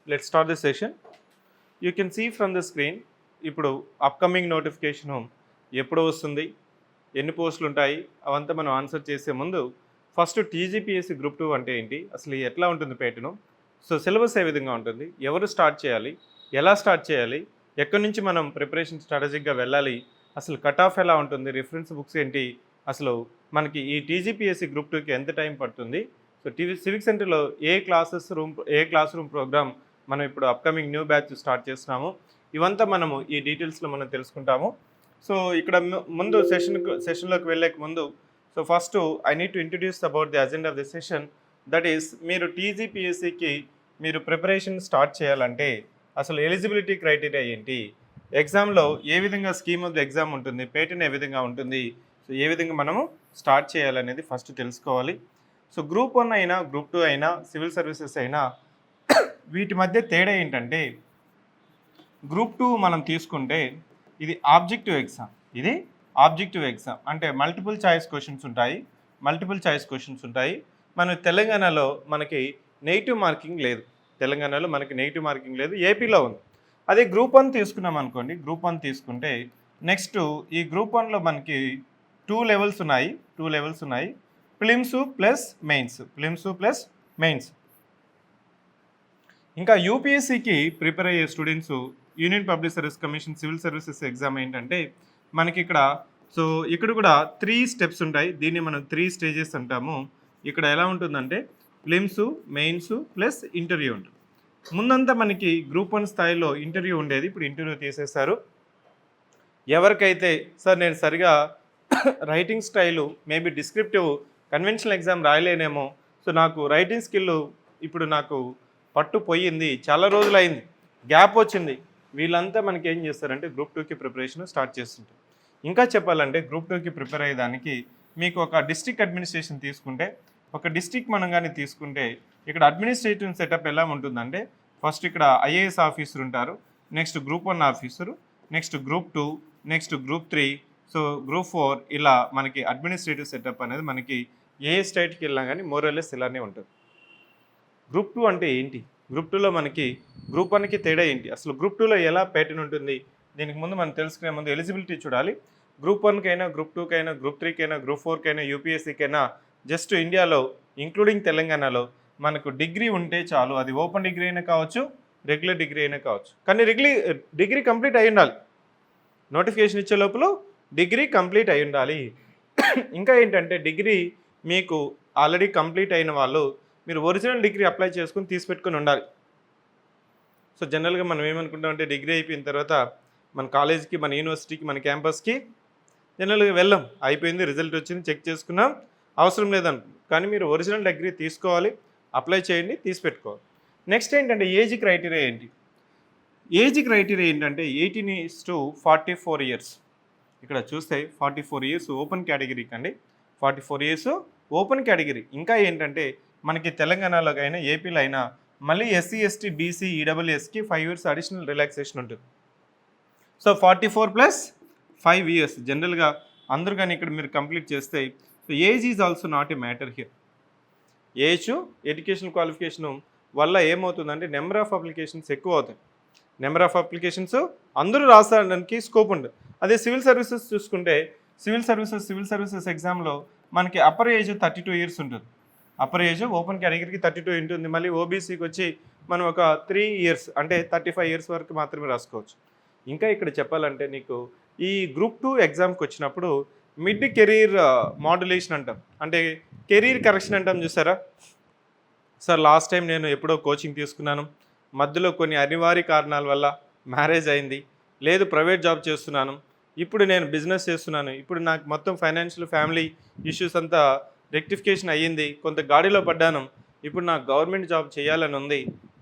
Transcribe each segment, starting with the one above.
let's start the session. You can see from the screen ఇప్పుడు upcoming notification ఎప్పుడు వస్తుంది, ఎన్ని పోస్టులు ఉంటాయి, అవంతా మనం ఆన్సర్ చేసే ముందు ఫస్ట్ టీజీపీఎస్సీ గ్రూప్ 2 అంటే ఏంటి, అసలు ఎట్లా ఉంటుంది ప్యాటర్ను, సో సిలబస్ ఏ విధంగా ఉంటుంది, ఎవరు స్టార్ట్ చేయాలి, ఎలా స్టార్ట్ చేయాలి, ఎక్కడి నుంచి మనం ప్రిపరేషన్ స్ట్రాటజిక్గా వెళ్ళాలి, అసలు కట్ ఆఫ్ ఎలా ఉంటుంది, రిఫరెన్స్ బుక్స్ ఏంటి, అసలు మనకి ఈ టీజీపీఎస్సీ గ్రూప్ 2కి ఎంత టైం పడుతుంది, సో సివిక్ సెంటర్లో ఏ క్లాస్ రూమ్ ప్రోగ్రామ్ మనం ఇప్పుడు అప్కమింగ్ న్యూ బ్యాచ్ స్టార్ట్ చేస్తున్నాము, ఇవంతా మనము ఈ డీటెయిల్స్లో మనం తెలుసుకుంటాము. సో ఇక్కడ ముందు సెషన్లోకి వెళ్ళేక ముందు so first I need to introduce about the agenda of the session. That is, మీరు టీజీపీఎస్సీకి మీరు ప్రిపరేషన్ స్టార్ట్ చేయాలంటే అసలు ఎలిజిబిలిటీ క్రైటీరియా ఏంటి, ఎగ్జామ్లో ఏ విధంగా స్కీమ్ ఆఫ్ ది ఎగ్జామ్ ఉంటుంది, పేటర్న్ ఏ విధంగా ఉంటుంది, సో ఏ విధంగా మనము స్టార్ట్ చేయాలనేది ఫస్ట్ తెలుసుకోవాలి. సో గ్రూప్ 1 అయినా గ్రూప్ 2 అయినా సివిల్ సర్వీసెస్ అయినా వీటి మధ్య తేడా ఏంటంటే, గ్రూప్ 2 మనం తీసుకుంటే ఇది ఆబ్జెక్టివ్ ఎగ్జామ్, అంటే మల్టిపుల్ చాయిస్ క్వశ్చన్స్ ఉంటాయి. మన తెలంగాణలో మనకి నెగిటివ్ మార్కింగ్ లేదు, ఏపీలో ఉంది. అదే గ్రూప్ 1 తీసుకున్నాం అనుకోండి, గ్రూప్ 1 తీసుకుంటే నెక్స్ట్ ఈ గ్రూప్ 1లో మనకి టూ లెవెల్స్ ఉన్నాయి, ప్రిలిమ్స్ ప్లస్ మెయిన్స్. ఇంకా యూపీఎస్సీకి ప్రిపేర్ అయ్యే students union public service commission civil services exam ఏంటంటే మనకి ఇక్కడ కూడా 3 స్టెప్స్ ఉంటాయి. దీన్ని మనం 3 స్టేజెస్ అంటాము. ఇక్కడ ఎలా ఉంటుందంటే ప్రిలిమ్స్, మెయిన్స్ ప్లస్ ఇంటర్వ్యూ ఉంటుంది. ముందంతా మనకి గ్రూప్ 1 స్థాయిలో ఇంటర్వ్యూ ఉండేది, ఇప్పుడు ఇంటర్వ్యూ తీసేశారు. ఎవరికైతే సార్ నేను సరిగా writing style maybe descriptive conventional exam రాయలేనేమో, సో నాకు రైటింగ్ స్కిల్ ఇప్పుడు నాకు పట్టు పోయింది, చాలా రోజులైంది, గ్యాప్ వచ్చింది, వీళ్ళంతా మనకి ఏం చేస్తారంటే గ్రూప్ 2కి ప్రిపరేషన్ స్టార్ట్ చేస్తుంటారు. ఇంకా చెప్పాలంటే గ్రూప్ 2కి ప్రిపేర్ అయ్యేదానికి మీకు ఒక డిస్ట్రిక్ట్ అడ్మినిస్ట్రేషన్ తీసుకుంటే, మనం కానీ తీసుకుంటే ఇక్కడ అడ్మినిస్ట్రేటివ్ సెటప్ ఎలా ఉంటుందంటే, ఫస్ట్ ఇక్కడ ఐఏఎస్ ఆఫీసర్ ఉంటారు, next group 1 officer, next group 2, next group 3, so group 4, ఇలా మనకి అడ్మినిస్ట్రేటివ్ సెటప్ అనేది మనకి ఏ స్టేట్కి వెళ్ళినా కానీ మోరల్లెస్ ఇలానే ఉంటుంది. గ్రూప్ 2 అంటే ఏంటి, గ్రూప్ 2లో మనకి గ్రూప్ 1కి తేడా ఏంటి, అసలు గ్రూప్ 2లో ఎలా ప్యాటర్న్ ఉంటుంది, దీనికి ముందు మనం తెలుసుకునే ముందు ఎలిజిబిలిటీ చూడాలి. గ్రూప్ 1కైనా గ్రూప్ 2కైనా గ్రూప్ 3కైనా గ్రూప్ 4కైనా యూపీఎస్సీకైనా జస్ట్ ఇండియాలో ఇంక్లూడింగ్ తెలంగాణలో మనకు డిగ్రీ ఉంటే చాలు. అది ఓపెన్ డిగ్రీ అయినా కావచ్చు, రెగ్యులర్ డిగ్రీ అయినా కావచ్చు, కానీ డిగ్రీ కంప్లీట్ అయి ఉండాలి. నోటిఫికేషన్ ఇచ్చే లోపల డిగ్రీ కంప్లీట్ అయి ఉండాలి. ఇంకా ఏంటంటే డిగ్రీ మీకు ఆల్రెడీ కంప్లీట్ అయిన వాళ్ళు మీరు ఒరిజినల్ డిగ్రీ అప్లై చేసుకుని తీసిపెట్టుకొని ఉండాలి. సో జనరల్గా మనం ఏమనుకుంటామంటే డిగ్రీ అయిపోయిన తర్వాత మన కాలేజీకి, మన యూనివర్సిటీకి, మన క్యాంపస్కి జనరల్గా వెళ్ళాం, అయిపోయింది, రిజల్ట్ వచ్చింది, చెక్ చేసుకున్నాం, అవసరం లేదనుకో. కానీ మీరు ఒరిజినల్ డిగ్రీ తీసుకోవాలి, అప్లై చేయండి, తీసిపెట్టుకోవాలి. నెక్స్ట్ ఏంటంటే ఏజ్ క్రైటీరియా ఏంటి, ఏంటంటే 18 to 44 ఇయర్స్. ఇక్కడ చూస్తే 44 ఇయర్స్ ఓపెన్ కేటగిరీకి అండి, 44 ఇయర్స్ ఓపెన్ కేటగిరీ. ఇంకా ఏంటంటే మనకి తెలంగాణలో అయినా ఏపీలో అయినా మళ్ళీ ఎస్సీ ఎస్టీ బీసీ ఈడబ్ల్యూఎస్కి 5 years అడిషనల్ రిలాక్సేషన్ ఉంటుంది. సో 44 + 5 years జనరల్గా అందరూ కానీ ఇక్కడ మీరు కంప్లీట్ చేస్తే, so age is also not a matter here. Age, educational qualification వల్ల ఏమవుతుందంటే నెంబర్ ఆఫ్ అప్లికేషన్స్ ఎక్కువ అవుతాయి. నెంబర్ ఆఫ్ అప్లికేషన్స్ అందరూ రాసడానికి స్కోప్ ఉంటుంది. అదే సివిల్ సర్వీసెస్ చూసుకుంటే సివిల్ సర్వీసెస్ ఎగ్జామ్లో మనకి అప్పర్ ఏజ్ 32 years ఉంటుంది. అప్పర్ ఏజ్ ఓపెన్ కేటగిరీకి 32 ఉంటుంది. మళ్ళీ ఓబీసీకి వచ్చి మనం ఒక 3 years అంటే 35 years వరకు మాత్రమే రాసుకోవచ్చు. ఇంకా ఇక్కడ చెప్పాలంటే నీకు ఈ గ్రూప్ 2 ఎగ్జామ్కి వచ్చినప్పుడు మిడ్ కెరీర్ మాడ్యులేషన్ అంటాం, అంటే కెరీర్ కరెక్షన్ అంటాం చూసారా. సార్ లాస్ట్ టైం నేను ఎప్పుడో కోచింగ్ తీసుకున్నాను, మధ్యలో కొన్ని అనివార్య కారణాల వల్ల మ్యారేజ్ అయింది, లేదు ప్రైవేట్ జాబ్ చేస్తున్నాను, ఇప్పుడు నేను బిజినెస్ చేస్తున్నాను, ఇప్పుడు నాకు మొత్తం ఫైనాన్షియల్ ఫ్యామిలీ ఇష్యూస్ అంతా రెక్టిఫికేషన్ అయ్యింది, కొంత గాడిలో పడ్డాను, ఇప్పుడు నాకు గవర్నమెంట్ జాబ్ చేయాలని ఉంది,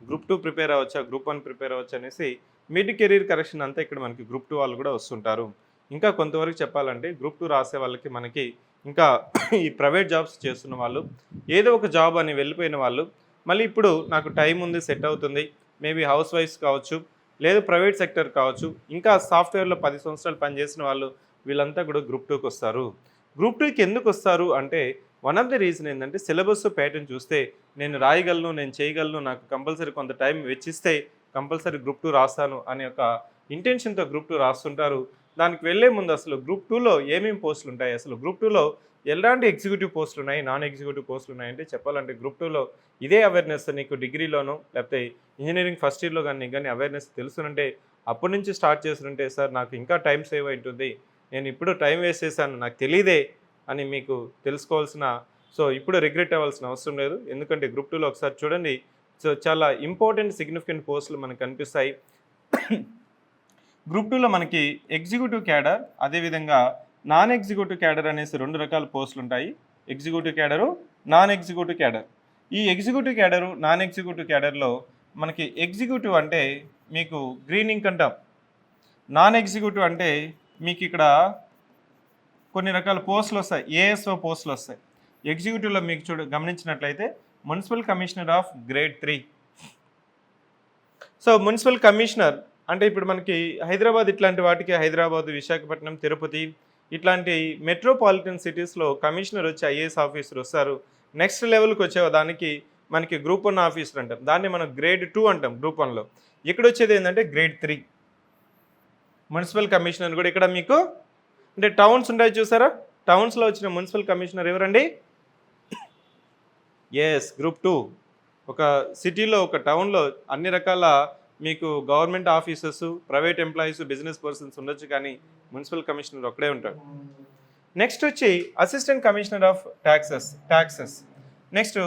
గ్రూప్ 2 ప్రిపేర్ అవ్వచ్చా, గ్రూప్ 1 ప్రిపేర్ అవ్వచ్చా అనేసి మిడ్ కెరీర్ కరెక్షన్ అంతా ఇక్కడ మనకి గ్రూప్ 2 వాళ్ళు కూడా వస్తుంటారు. ఇంకా కొంతవరకు చెప్పాలంటే గ్రూప్ 2 రాసే వాళ్ళకి మనకి ఇంకా ఈ ప్రైవేట్ జాబ్స్ చేస్తున్న వాళ్ళు, ఏదో ఒక జాబ్ అని వెళ్ళిపోయిన వాళ్ళు, మళ్ళీ ఇప్పుడు నాకు టైం ఉంది, సెట్ అవుతుంది, మేబీ హౌస్ వైఫ్స్ కావచ్చు, లేదు ప్రైవేట్ సెక్టర్ కావచ్చు, ఇంకా సాఫ్ట్వేర్లో 10 సంవత్సరాలు పనిచేసిన వాళ్ళు, వీళ్ళంతా కూడా గ్రూప్ 2కి వస్తారు. గ్రూప్ 2కి ఎందుకు వస్తారు అంటే వన్ ఆఫ్ ది రీజన్ ఏంటంటే సిలబస్ ప్యాటర్న్ చూస్తే నేను రాయగలను, నేను చేయగలను, నాకు కంపల్సరీ కొంత టైం వెచ్చిస్తే కంపల్సరీ గ్రూప్ 2 రాస్తాను అనే ఒక ఇంటెన్షన్‌తో గ్రూప్ 2 రాస్తుంటారు. దానికి వెళ్ళే ముందు అసలు గ్రూప్ 2లో ఏమేమి పోస్టులు ఉంటాయి, అసలు గ్రూప్ 2లో ఎలాంటి ఎగ్జిక్యూటివ్ పోస్టులు ఉన్నాయి, నాన్ ఎగ్జిక్యూటివ్ పోస్టులు ఉన్నాయంటే చెప్పాలంటే గ్రూప్ 2లో ఇదే అవేర్‌నెస్ నీకు డిగ్రీలోనో లేకపోతే ఇంజినీరింగ్ ఫస్ట్ ఇయర్‌లో నీకు కానీ అవేర్‌నెస్ తెలుసునంటే అప్పటి నుంచి స్టార్ట్ చేస్తుంటే సార్ నాకు ఇంకా టైం సేవ్ అవుతుంది, నేను ఇప్పుడు టైం వేస్ట్ చేశాను నాకు తెలీదే అని మీకు తెలుసుకోవాల్సిన, సో ఇప్పుడు రిగ్రెట్ అవ్వాల్సిన అవసరం లేదు. ఎందుకంటే గ్రూప్ 2లో ఒకసారి చూడండి, సో చాలా ఇంపార్టెంట్ సిగ్నిఫికెంట్ పోస్టులు మనకు కనిపిస్తాయి. గ్రూప్ 2లో మనకి ఎగ్జిక్యూటివ్ క్యాడర్, అదేవిధంగా నాన్ ఎగ్జిక్యూటివ్ క్యాడర్ అనేసి 2 రకాల పోస్టులు ఉంటాయి. Executive cadre, non executive cadre. ఈ ఎగ్జిక్యూటివ్ క్యాడరు, నాన్ ఎగ్జిక్యూటివ్ క్యాడర్లో మనకి ఎగ్జిక్యూటివ్ అంటే మీకు గ్రీన్ ఇంక్ అంటాం. నాన్ ఎగ్జిక్యూటివ్ అంటే మీకు ఇక్కడ కొన్ని రకాల పోస్టులు వస్తాయి, ఏఎస్ఓ పోస్టులు వస్తాయి. ఎగ్జిక్యూటివ్లో మీకు గమనించినట్లయితే municipal commissioner of grade 3. So municipal commissioner అంటే ఇప్పుడు మనకి హైదరాబాద్ ఇట్లాంటి వాటికి హైదరాబాద్, విశాఖపట్నం, తిరుపతి ఇట్లాంటి మెట్రోపాలిటన్ సిటీస్లో కమిషనర్ వచ్చి ఐఏఎస్ ఆఫీసర్ వస్తారు. నెక్స్ట్ లెవెల్కి వచ్చే దానికి మనకి గ్రూప్ 1 ఆఫీసర్ అంటాం, దాన్ని మనం గ్రేడ్ 2 అంటాం గ్రూప్ 1లో. ఇక్కడ వచ్చేది ఏంటంటే గ్రేడ్ 3 మున్సిపల్ కమిషనర్ కూడా. ఇక్కడ మీకు అంటే టౌన్స్ ఉంటాయి చూసారా, టౌన్స్లో వచ్చిన మున్సిపల్ కమిషనర్ ఎవరండి? Yes, group 2. ఒక సిటీలో, ఒక టౌన్లో అన్ని రకాల మీకు government officers, private employees, business persons ఉండొచ్చు, కానీ మున్సిపల్ కమిషనర్ ఒక్కడే ఉంటాడు. నెక్స్ట్ వచ్చి assistant commissioner of taxes. Next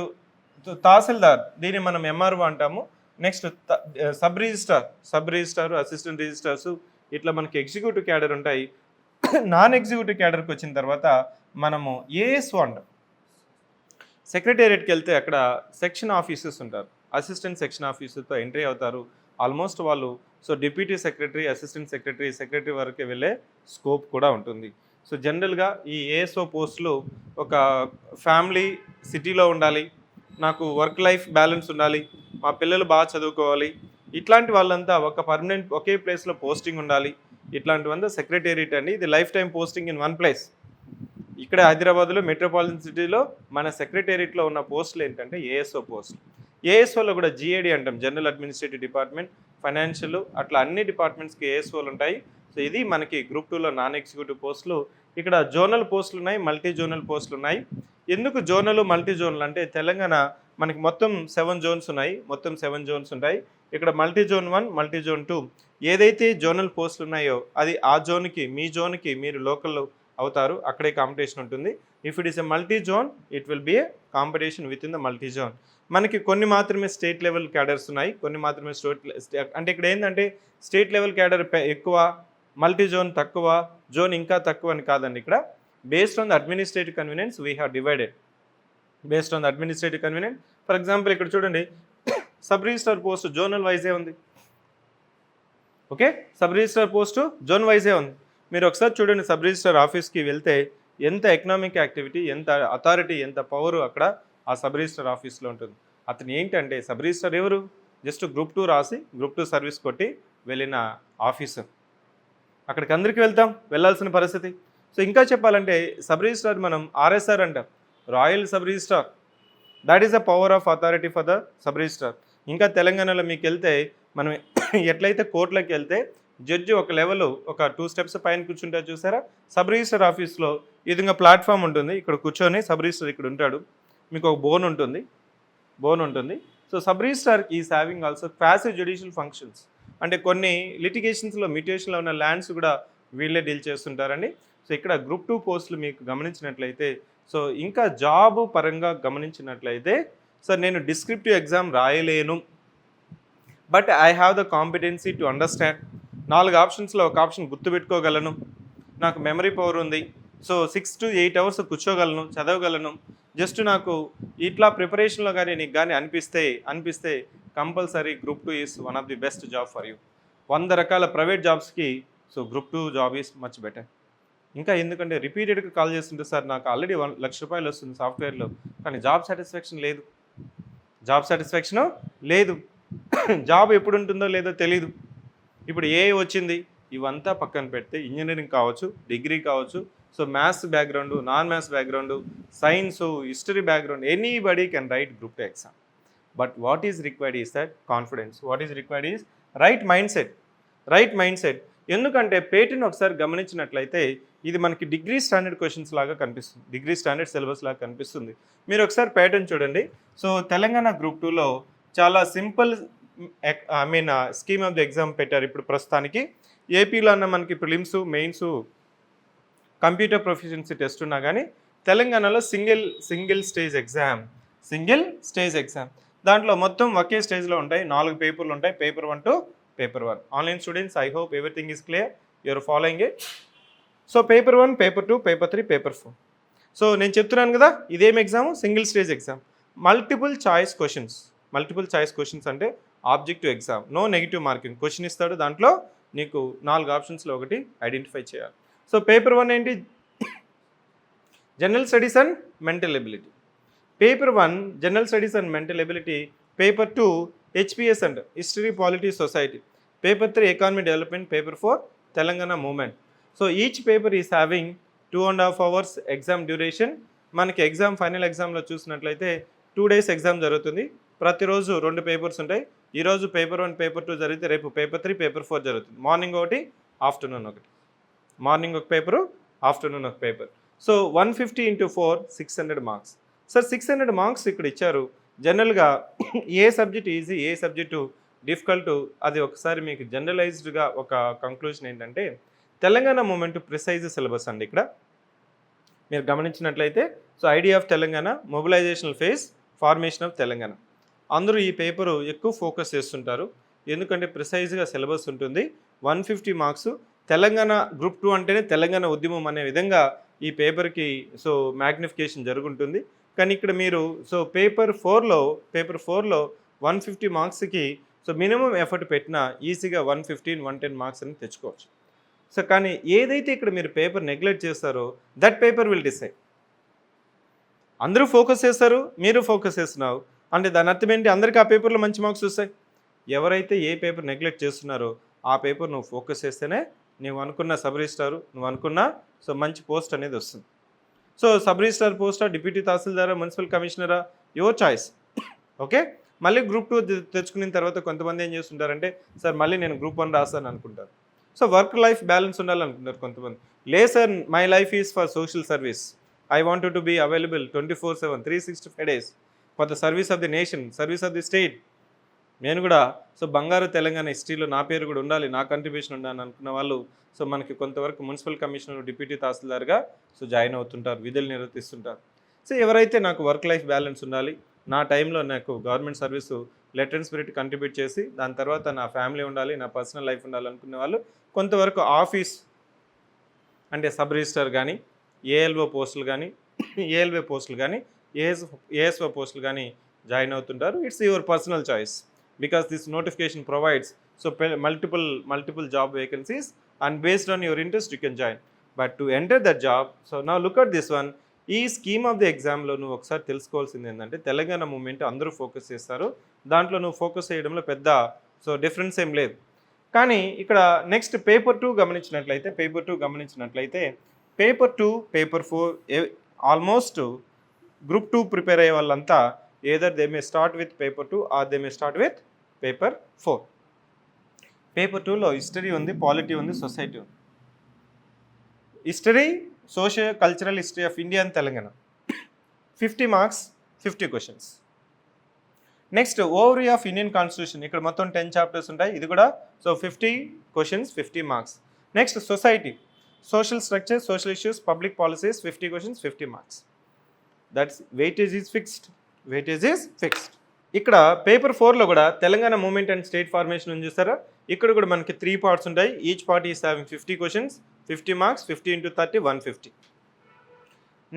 tahsildar, దీన్ని మనం ఎంఆర్ఓ అంటాము. Next sub registrar, assistant registrars, ఇట్లా మనకి ఎగ్జిక్యూటివ్ క్యాడర్ ఉంటాయి. నాన్ ఎగ్జిక్యూటివ్ క్యాడర్కి వచ్చిన తర్వాత మనము ఏఎస్ఓ అంటాం. సెక్రటేరియట్కి వెళ్తే అక్కడ సెక్షన్ ఆఫీసర్స్ ఉంటారు, అసిస్టెంట్ సెక్షన్ ఆఫీసర్తో ఎంట్రీ అవుతారు. ఆల్మోస్ట్ వాళ్ళు so deputy secretary, assistant secretary వరకే వెళ్ళే స్కోప్ కూడా ఉంటుంది. సో జనరల్గా ఈ ఏఎస్ఓ పోస్టులు ఒక ఫ్యామిలీ సిటీలో ఉండాలి, నాకు వర్క్ లైఫ్ బ్యాలెన్స్ ఉండాలి, మా పిల్లలు బాగా చదువుకోవాలి, ఇట్లాంటి వాళ్ళంతా ఒక పర్మనెంట్ ఒకే ప్లేస్లో పోస్టింగ్ ఉండాలి. ఇట్లాంటివంతా సెక్రటేరియట్ అండి. ఇది life time posting in one place. ఇక్కడ హైదరాబాద్లో మెట్రోపాలిటన్ సిటీలో మన సెక్రటేరియట్లో ఉన్న పోస్టులు ఏంటంటే ఏఎస్ఓ పోస్టులు. ఏఎస్ఓలో కూడా జిఏడి అంటాం, జనరల్ అడ్మినిస్ట్రేటివ్ డిపార్ట్మెంట్, ఫైనాన్షియల్, అట్లా అన్ని డిపార్ట్మెంట్స్కి ఏఎస్ఓలు ఉంటాయి. సో ఇది మనకి గ్రూప్ 2లో నాన్ ఎగ్జిక్యూటివ్ పోస్టులు. ఇక్కడ జోనల్ పోస్టులు ఉన్నాయి, మల్టీ జోనల్ పోస్టులు ఉన్నాయి. ఎందుకు జోనల్, మల్టీ జోనల్ అంటే తెలంగాణ మనకి మొత్తం 7 జోన్స్ ఉన్నాయి, మొత్తం 7 జోన్స్ ఉంటాయి. ఇక్కడ మల్టీ జోన్ 1, మల్టీ జోన్ 2 ఏదైతే జోనల్ పోస్టులు ఉన్నాయో అది ఆ జోన్కి, మీ జోన్కి మీరు లోకల్లో అవుతారు, అక్కడే కాంపిటీషన్ ఉంటుంది. If it is a multi zone it will be A competition with in the multi zone. మనకి కొన్ని మాత్రమే స్టేట్ లెవెల్ క్యాడర్స్ ఉన్నాయి, కొన్ని మాత్రమే అంటే ఇక్కడ ఏంటంటే స్టేట్ లెవెల్ క్యాడర్ ఎక్కువ, మల్టీ జోన్ తక్కువ, జోన్ ఇంకా తక్కువ అని కాదండి. ఇక్కడ based on the administrative convenience we have divided, based on the administrative convenience. For example ఇక్కడ చూడండి, sub registrar post zonal wise ఉంది. Okay, sub registrar post zone wise ఉంది. మీరు ఒకసారి చూడండి, సబ్ రిజిస్ట్రార్ ఆఫీస్కి వెళ్తే ఎంత ఎకనామిక్ యాక్టివిటీ, ఎంత అథారిటీ, ఎంత పవర్ అక్కడ ఆ సబ్ రిజిస్ట్రార్ ఆఫీస్లో ఉంటుంది. అతను ఏంటంటే సబ్ రిజిస్ట్రార్ ఎవరు? జస్ట్ గ్రూప్ 2 రాసి గ్రూప్ 2 సర్వీస్ కొట్టి వెళ్ళిన ఆఫీసర్. అక్కడికి అందరికీ వెళ్ళాల్సిన పరిస్థితి. సో ఇంకా చెప్పాలంటే సబ్ రిజిస్ట్రార్ మనం ఆర్ఎస్ఆర్ అంటాం, royal sub registrar. That is the power of authority for the sub registrar. ఇంకా తెలంగాణలో మీకు వెళ్తే మనం ఎట్లయితే కోర్టులోకి వెళ్తే జడ్జి ఒక లెవెల్, ఒక 2 స్టెప్స్ పైన కూర్చుంటారు చూసారా, సబ్ రిజిస్టర్ ఆఫీస్లో ఈ విధంగా ప్లాట్ఫామ్ ఉంటుంది. ఇక్కడ కూర్చొని సబ్ రిజిస్టర్ ఇక్కడ ఉంటాడు, మీకు ఒక బోన్ ఉంటుంది. So sub register is having also passive judicial functions. అంటే కొన్ని లిటిగేషన్స్లో, మ్యూటేషన్లో ఉన్న ల్యాండ్స్ కూడా వీళ్ళే డీల్ చేస్తుంటారండి. సో ఇక్కడ గ్రూప్ 2 పోస్టులు మీకు గమనించినట్లయితే, సో ఇంకా జాబ్ పరంగా గమనించినట్లయితే, సార్ నేను డిస్క్రిప్టివ్ ఎగ్జామ్ రాయలేను, but I have the competency to understand. 4 ఆప్షన్స్లో ఒక ఆప్షన్ గుర్తుపెట్టుకోగలను, నాకు మెమరీ పవర్ ఉంది, సో 6 to 8 అవర్స్ కూర్చోగలను, చదవగలను. జస్ట్ నాకు ఇట్లా ప్రిపరేషన్లో కానీ నీకు కానీ అనిపిస్తే compulsory group 2 is one of the best job for you. 100 రకాల ప్రైవేట్ జాబ్స్కి so group 2 job is much better. ఇంకా ఎందుకంటే రిపీటెడ్గా కాల్ చేస్తుంటే సార్ నాకు ఆల్రెడీ 1 లక్ష రూపాయలు వస్తుంది సాఫ్ట్వేర్లో, కానీ జాబ్ సాటిస్ఫాక్షన్ లేదు. జాబ్ ఎప్పుడు ఉంటుందో లేదో తెలీదు. ఇప్పుడు ఏ వచ్చింది, ఇవంతా పక్కన పెడితే ఇంజనీరింగ్ కావచ్చు, డిగ్రీ కావచ్చు, so maths background, non maths background, science, history background, anybody can write group 2 exam. But what is required is that confidence. What is required is right mind set. Right mind set. ఎందుకంటే pattern ఒకసారి గమనించినట్లయితే ఇది మనకి degree standard questions లాగా కనిపిస్తుంది, degree standard syllabus లాగా కనిపిస్తుంది. మీరు ఒకసారి ప్యాటర్న్ చూడండి. సో తెలంగాణ గ్రూప్ 2లో చాలా simple scheme of the exam పెట్టారు ఇప్పుడు ప్రస్తుతానికి. ఏపీలో అన్న మనకి prelims, mains, computer proficiency test ఉన్నా కానీ తెలంగాణలో సింగిల్ స్టేజ్ ఎగ్జామ్. దాంట్లో మొత్తం ఒకే స్టేజ్లో ఉంటాయి, 4 పేపర్లు ఉంటాయి, paper 1 to paper 1. Online students, I hope everything is clear, you're following it. So paper 1, paper 2, paper 3, paper 4. So నేను చెప్తున్నాను కదా, ఇదేం exam? Single stage exam. Multiple choice questions అంటే objective exam, no negative marking. Question ఇస్తాడు, దాంట్లో నీకు 4 ఆప్షన్స్లో ఒకటి ఐడెంటిఫై చేయాలి. సో పేపర్ 1 ఏంటి? General studies and mental ability. Paper 1 general studies and mental ability. Paper 2 HPS and history, polity, society. Paper 3 economy development. Paper 4 Telangana movement. So each paper is having 2.5 hours exam duration. మనకి exam final ఎగ్జామ్లో చూసినట్లయితే 2 days exam జరుగుతుంది. ప్రతిరోజు 2 papers ఉంటాయి. ఈరోజు paper 1, paper 2 జరిగితే రేపు paper 3, paper 4 జరుగుతుంది. మార్నింగ్ ఒకటి, ఆఫ్టర్నూన్ ఒకటి. మార్నింగ్ ఒక పేపరు, ఆఫ్టర్నూన్ ఒక paper. So 150 into 4 600 marks. Sir 600 marks ఇక్కడ ఇచ్చారు. జనరల్గా ఏ సబ్జెక్ట్ ఈజీ, ఏ సబ్జెక్టు డిఫికల్ట్, అది ఒకసారి మీకు జనరలైజ్డ్గా ఒక కంక్లూజన్ ఏంటంటే తెలంగాణ మూమెంట్ ప్రిసైజ్ సిలబస్ అండి. ఇక్కడ మీరు గమనించినట్లయితే so idea of Telangana, mobilisational phase, formation of Telangana. అందరూ ఈ పేపరు ఎక్కువ ఫోకస్ చేస్తుంటారు, ఎందుకంటే ప్రిసైజ్గా సిలబస్ ఉంటుంది. 150 మార్క్స్. తెలంగాణ గ్రూప్ 2 అంటేనే తెలంగాణ ఉద్యమం అనే విధంగా ఈ పేపర్కి సో మ్యాగ్నిఫికేషన్ జరుగుతుంది. కానీ ఇక్కడ మీరు సో పేపర్ 4లో 150 మార్క్స్కి సో మినిమం ఎఫర్ట్ పెట్టినా ఈజీగా 115, 110 మార్క్స్ అని తెచ్చుకోవచ్చు. సో కానీ ఏదైతే ఇక్కడ మీరు పేపర్ నెగ్లెక్ట్ చేస్తారో దట్ పేపర్ విల్ డిసైడ్. అందరూ ఫోకస్ చేస్తారు, మీరు ఫోకస్ చేస్తున్నావు అంటే దాని అర్థం ఏంటి? అందరికీ ఆ పేపర్లో మంచి మార్క్స్ వస్తాయి. ఎవరైతే ఏ పేపర్ నెగ్లెక్ట్ చేస్తున్నారో ఆ పేపర్ నువ్వు ఫోకస్ చేస్తేనే నువ్వు అనుకున్న సబ్ రిజిస్ట్రారు, నువ్వు అనుకున్న సో మంచి పోస్ట్ అనేది వస్తుంది. సో సబ్ రిజిస్ట్రార్ పోస్టా, డిప్యూటీ తహసీల్దారా, మున్సిపల్ కమిషనరా, యువర్ చాయిస్. ఓకే. మళ్ళీ గ్రూప్ 2 తెచ్చుకున్న తర్వాత కొంతమంది ఏం చేస్తుంటారంటే సార్ మళ్ళీ నేను గ్రూప్ 1 రాస్తాను అనుకుంటారు. సో వర్క్ లైఫ్ బ్యాలెన్స్ ఉండాలనుకుంటారు కొంతమంది. లేదు sir, my life is for social service, I wanted to be available 24/7 365 days for the service of the nation, service of the state. నేను కూడా సో బంగారు తెలంగాణ హిస్టరీలో నా పేరు కూడా ఉండాలి, నా కంట్రిబ్యూషన్ ఉండాలని అనుకున్న వాళ్ళు సో మనకి కొంతవరకు మున్సిపల్ కమిషనర్, డిప్యూటీ తహసీల్దార్గా సో జాయిన్ అవుతుంటారు, విధులు నిర్వర్తిస్తుంటారు. సో ఎవరైతే నాకు వర్క్ లైఫ్ బ్యాలెన్స్ ఉండాలి, నా టైంలో నాకు government service letter and spirit contribute చేసి దాని తర్వాత నా ఫ్యామిలీ ఉండాలి, నా పర్సనల్ లైఫ్ ఉండాలి అనుకునే వాళ్ళు కొంతవరకు ఆఫీస్ అంటే సబ్ రిజిస్టర్ కానీ, ఏఎల్ఓ పోస్టులు కానీ, ఏఎస్ఓ పోస్టులు కానీ జాయిన్ అవుతుంటారు. It's your personal choice because this notification provides so multiple job vacancies and based on your interest you can join. But to enter that job, so now look at this one. ఈ scheme of the ఎగ్జామ్లో నువ్వు ఒకసారి తెలుసుకోవాల్సింది ఏంటంటే Telangana moment అందరూ focus చేస్తారు, దాంట్లో నువ్వు ఫోకస్ చేయడంలో పెద్ద సో డిఫరెన్స్ ఏం లేదు. కానీ ఇక్కడ నెక్స్ట్ పేపర్ 2 గమనించినట్లయితే paper 2, paper 4 almost group 2 prepare అయ్యే వాళ్ళంతా either they may start with paper 2 or they may start with paper 4. Paper 2లో హిస్టరీ ఉంది, పాలిటీ ఉంది, సొసైటీ ఉంది. History, socio cultural history of India and Telangana 50 marks, 50 questions. Next overview of Indian constitution, ఇక్కడ మొత్తం 10 chapters ఉంటాయి, ఇది కూడా so 50 questions, 50 marks. Next society, social structure, social issues, public policies, 50 questions, 50 marks. That's weightage is fixed. ఇక్కడ paper 4లో కూడా Telangana movement and state formation ఉంది చూస్తారా, ఇక్కడ కూడా మనకి 3 parts ఉంటాయి. Each part is having 50 questions, 50 marks, 50 into 30 150.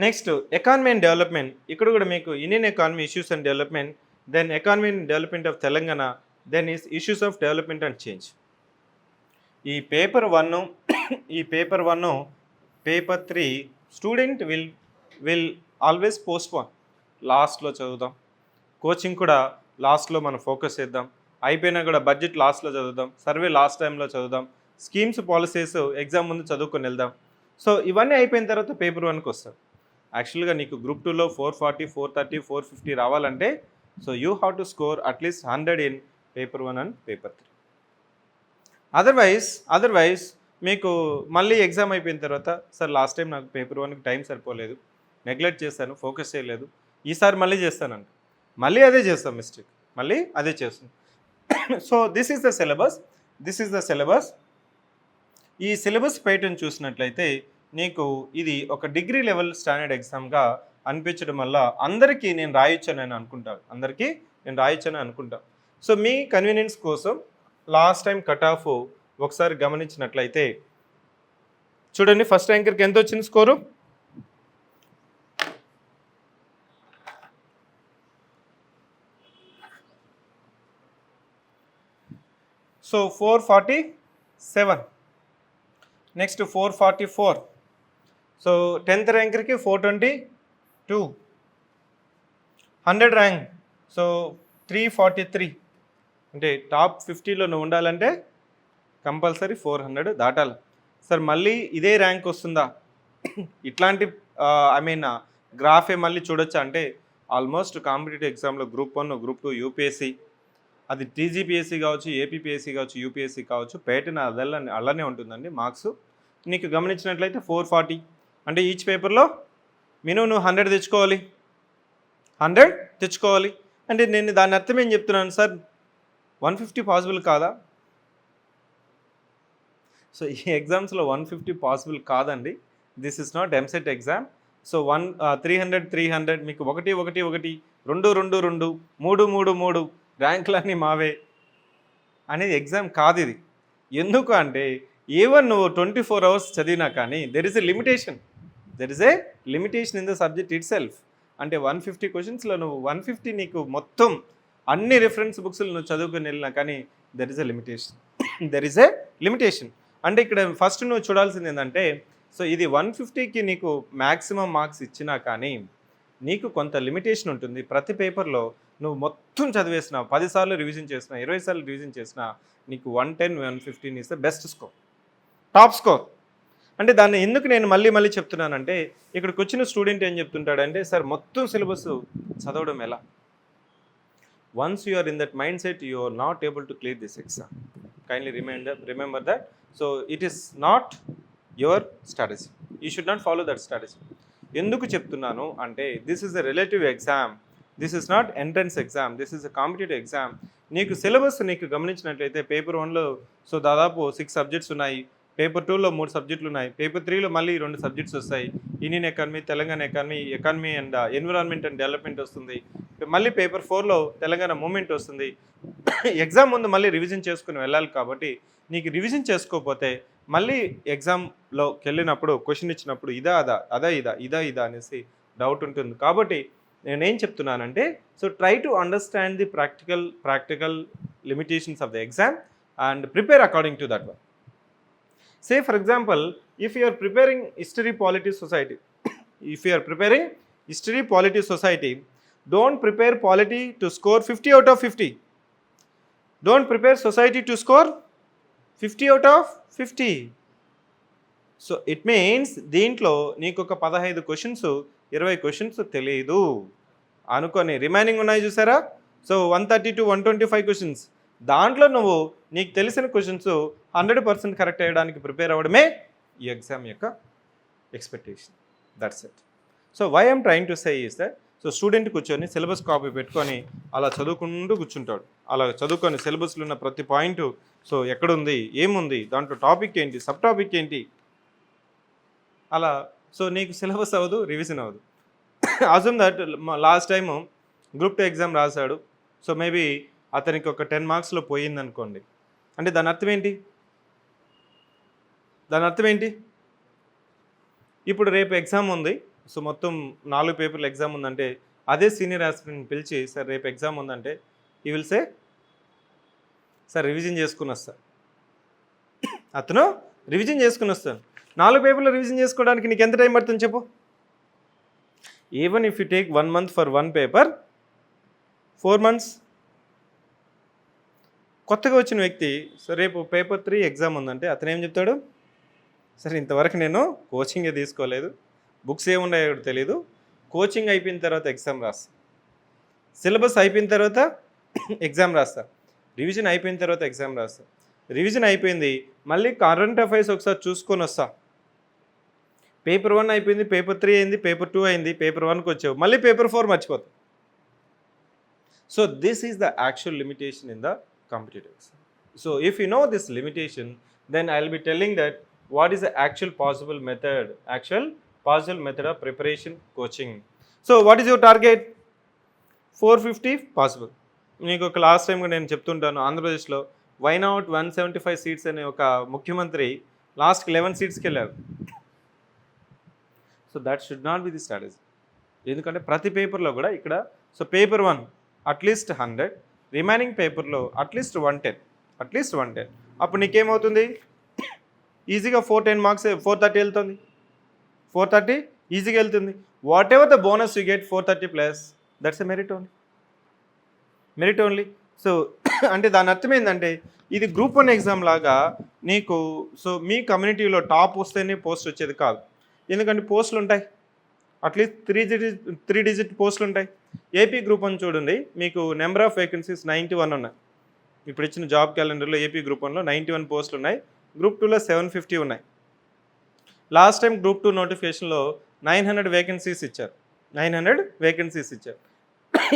Next economy and development, ఇక్కడ కూడా మీకు Indian economy issues and development, then economy and development of Telangana, then is issues of development and change. ఈ paper 1, paper 3 student will always postpone. లాస్ట్లో చదువుదాం, coaching కూడా లాస్ట్లో మనం focus చేద్దాం, అయిపోయినా కూడా బడ్జెట్ లాస్ట్లో చదువుదాం, సర్వే లాస్ట్ టైంలో చదువుదాం, స్కీమ్స్ పాలసీస్ ఎగ్జామ్ ముందు చదువుకొని వెళ్దాం. సో ఇవన్నీ అయిపోయిన తర్వాత పేపర్ 1కి వస్తాడు. యాక్చువల్గా నీకు గ్రూప్ 2లో 440, 430, 450 రావాలంటే so you have to score at least 100 in paper 1 and paper 3. Otherwise మీకు మళ్ళీ ఎగ్జామ్ అయిపోయిన తర్వాత సార్ లాస్ట్ టైం నాకు పేపర్ 1కి టైం సరిపోలేదు, నెగ్లెక్ట్ చేశాను, ఫోకస్ చేయలేదు, ఈసారి మళ్ళీ చేస్తానంట. మళ్ళీ అదే చేస్తాం మిస్టేక్, మళ్ళీ అదే చేస్తాం. So this is the syllabus. ఈ సిలబస్ ప్యాటర్న్ చూసినట్లయితే నీకు ఇది ఒక డిగ్రీ లెవెల్ స్టాండర్డ్ ఎగ్జామ్గా అనిపించడం వల్ల అందరికీ నేను రాయొచ్చని అనుకుంటాను. సో మీ కన్వీనియన్స్ కోసం లాస్ట్ టైం కట్ ఆఫ్ ఒకసారి గమనించినట్లయితే చూడండి, ఫస్ట్ ర్యాంకర్కి ఎంత వచ్చింది score? So 447, next 444. So 10th ర్యాంకర్కి 422, 100 rank so 343. అంటే టాప్ 50లో నువ్వు ఉండాలంటే కంపల్సరీ 400 దాటాలి. సార్ మళ్ళీ ఇదే ర్యాంక్ వస్తుందా? ఇట్లాంటి గ్రాఫే మళ్ళీ చూడొచ్చా అంటే ఆల్మోస్ట్ కాంపిటేటివ్ ఎగ్జామ్లో గ్రూప్ 1, గ్రూప్ 2, యూపీఎస్సీ, అది టీజీపీఎస్సీ కావచ్చు, ఏపీపీఎస్సీ కావచ్చు, యూపీఎస్సీ కావచ్చు, ప్యాటర్న్ అలానే ఉంటుందండి. మార్క్స్ నీకు గమనించినట్లయితే 440 అంటే ఈచ్ పేపర్లో మినిమం నువ్వు 100 తెచ్చుకోవాలి. అంటే నేను దాని అర్థం ఏం చెప్తున్నాను సార్, 150 పాసిబుల్ కాదా? సో ఈ ఎగ్జామ్స్లో 150 పాసిబుల్ కాదండి. This is not EAMCET exam. So 300 మీకు 1 1 1 2 2 2 3 3 3 ర్యాంకులన్నీ మావే అనేది ఎగ్జామ్ కాదు ఇది. ఎందుకు అంటే ఈవెన్ నువ్వు 24 అవర్స్ చదివినా కానీ there is a limitation in the subject it self. అంటే 150 క్వశ్చన్స్లో నువ్వు 150 నీకు మొత్తం అన్ని రిఫరెన్స్ బుక్స్లు నువ్వు చదువుకుని వెళ్ళినా కానీ దెర్ ఇస్ ఎ లిమిటేషన్. అంటే ఇక్కడ ఫస్ట్ నువ్వు చూడాల్సింది ఏంటంటే సో ఇది 150కి నీకు మ్యాక్సిమం మార్క్స్ ఇచ్చినా కానీ నీకు కొంత లిమిటేషన్ ఉంటుంది. ప్రతి పేపర్లో నువ్వు మొత్తం చదివేసినా, 10 సార్లు రివిజన్ చేసినా, 20 సార్లు రివిజన్ చేసినా నీకు 110, 115 is the best score, top score. అంటే దాన్ని ఎందుకు నేను మళ్ళీ చెప్తున్నానంటే ఇక్కడికి వచ్చిన స్టూడెంట్ ఏం చెప్తుంటాడంటే సార్ మొత్తం సిలబస్ చదవడం ఎలా? Once you are in that mind set you are not able to clear this exam. Kindly remember that. So it is not your strategy, you should not follow that strategy. ఎందుకు చెప్తున్నాను అంటే this is a relative exam, this is not entrance exam, this is a competitive exam. నీకు syllabus నీకు గమనించినట్లయితే paper 1లో so దాదాపు 6 subjects ఉన్నాయి, paper 2లో 3 సబ్జెక్టులు ఉన్నాయి, పేపర్ 3లో మళ్ళీ 2 సబ్జెక్ట్స్ వస్తాయి, Indian economy, Telangana economy and environment and development వస్తుంది. మళ్ళీ పేపర్ 4లో తెలంగాణ మూమెంట్ వస్తుంది. ఎగ్జామ్ ముందు మళ్ళీ రివిజన్ చేసుకుని వెళ్ళాలి. కాబట్టి నీకు రివిజన్ చేసుకోకపోతే మళ్ళీ ఎగ్జామ్లోకి వెళ్ళినప్పుడు క్వశ్చన్ ఇచ్చినప్పుడు ఇదా అనేసి డౌట్ ఉంటుంది. కాబట్టి నేనేం చెప్తున్నానంటే so try to understand the practical limitations of the exam and prepare according to that one. Say for example, if you are preparing history polity society, don't prepare polity to score 50 out of 50. Don't prepare society to score 50 out of 50. So it means దీంట్లో నీకు ఒక 15 questions 20 questions తెలియదు అనుకొని remaining ఉన్నాయి చూసారా. So 130 to 125 questions, దాంట్లో నువ్వు నీకు తెలిసిన క్వశ్చన్స్ 100% కరెక్ట్ అయ్యడానికి ప్రిపేర్ అవ్వడమే ఈ ఎగ్జామ్ యొక్క expectation. That's it. So why I'm trying to say is that so student కూర్చొని సిలబస్ కాపీ పెట్టుకొని అలా చదువుకుంటూ కూర్చుంటాడు. అలా చదువుకొని సిలబస్లో ఉన్న ప్రతి పాయింట్ సో ఎక్కడుంది, ఏముంది, దాంట్లో టాపిక్ ఏంటి, సబ్ టాపిక్ ఏంటి, అలా సో నీకు సిలబస్ అవ్వదు, రివిజన్ అవ్వదు. Assume that last time group 2 exam రాశాడు. సో మేబీ అతనికి ఒక 10 మార్క్స్లో పోయింది అనుకోండి. అంటే దాని అర్థం ఏంటి? ఇప్పుడు రేపు ఎగ్జామ్ ఉంది. సో మొత్తం 4 పేపర్లు ఎగ్జామ్ ఉందంటే అదే సీనియర్ ఆస్పిరెంట్ని పిలిచి సార్ రేపు ఎగ్జామ్ ఉందంటే ఈ విల్ సే సార్ రివిజన్ చేసుకుని వస్తాను. అతను రివిజన్ చేసుకుని వస్తాను. 4 పేపర్లు రివిజన్ చేసుకోవడానికి నీకు ఎంత టైం పడుతుంది చెప్పు? Even if you take 1 month for 1 paper, 4 months. కొత్తగా వచ్చిన వ్యక్తి సో రేపు పేపర్ 3 ఎగ్జామ్ ఉందంటే అతను ఏం చెప్తాడు? సరే ఇంతవరకు నేను కోచింగే తీసుకోలేదు, బుక్స్ ఏమున్నాయో కూడా తెలీదు. కోచింగ్ అయిపోయిన తర్వాత ఎగ్జామ్ రాస్తా, సిలబస్ అయిపోయిన తర్వాత ఎగ్జామ్ రాస్తా, రివిజన్ అయిపోయిన తర్వాత ఎగ్జామ్ రాస్తా. రివిజన్ అయిపోయింది, మళ్ళీ కరెంట్ అఫైర్స్ ఒకసారి చూసుకొని వస్తా. పేపర్ 1 అయిపోయింది, పేపర్ 3 అయింది, పేపర్ 2 అయింది, పేపర్ 1కి వచ్చావు, మళ్ళీ పేపర్ 4 మర్చిపోతావు. So this is the actual limitation in the competitive exam. So if you know this limitation, then I'll be telling that what is the actual possible method of preparation coaching. So what is your target? 450 possible. మీకు ఒక last time కూడా నేను చెప్తుంటాను, ఆంధ్రప్రదేశ్లో why not 175 seats అనే ఒక ముఖ్యమంత్రి లాస్ట్కి 11 సీట్స్కి వెళ్ళారు. So that should not be the strategy. ఎందుకంటే ప్రతి పేపర్లో కూడా ఇక్కడ, సో పేపర్ 1 అట్లీస్ట్ 100, రిమైనింగ్ పేపర్లో అట్లీస్ట్ 110. అప్పుడు నీకేమవుతుంది, ఈజీగా 410 మార్క్స్ 430 వెళ్తుంది, 430 ఈజీగా వెళ్తుంది. What ever the bonus you get 430 plus, that's a merit only. So అంటే దాని అర్థం ఏంటంటే ఇది గ్రూప్ 1 ఎగ్జామ్ లాగా నీకు, సో మీ కమ్యూనిటీలో టాప్ వస్తేనే పోస్ట్ వచ్చేది కాదు. ఎందుకంటే పోస్టులు ఉంటాయి, అట్లీస్ట్ 3 డిజిట్ పోస్టులు ఉంటాయి. ఏపీ గ్రూప్ 1 చూడండి, మీకు నెంబర్ ఆఫ్ వేకెన్సీస్ 91 ఉన్నాయి. ఇప్పుడు ఇచ్చిన జాబ్ క్యాలెండర్లో ఏపీ గ్రూప్ 1లో 91 పోస్టులు ఉన్నాయి, గ్రూప్ 2లో 750 ఉన్నాయి. లాస్ట్ టైం గ్రూప్ 2 నోటిఫికేషన్లో 900 వేకెన్సీస్ ఇచ్చారు.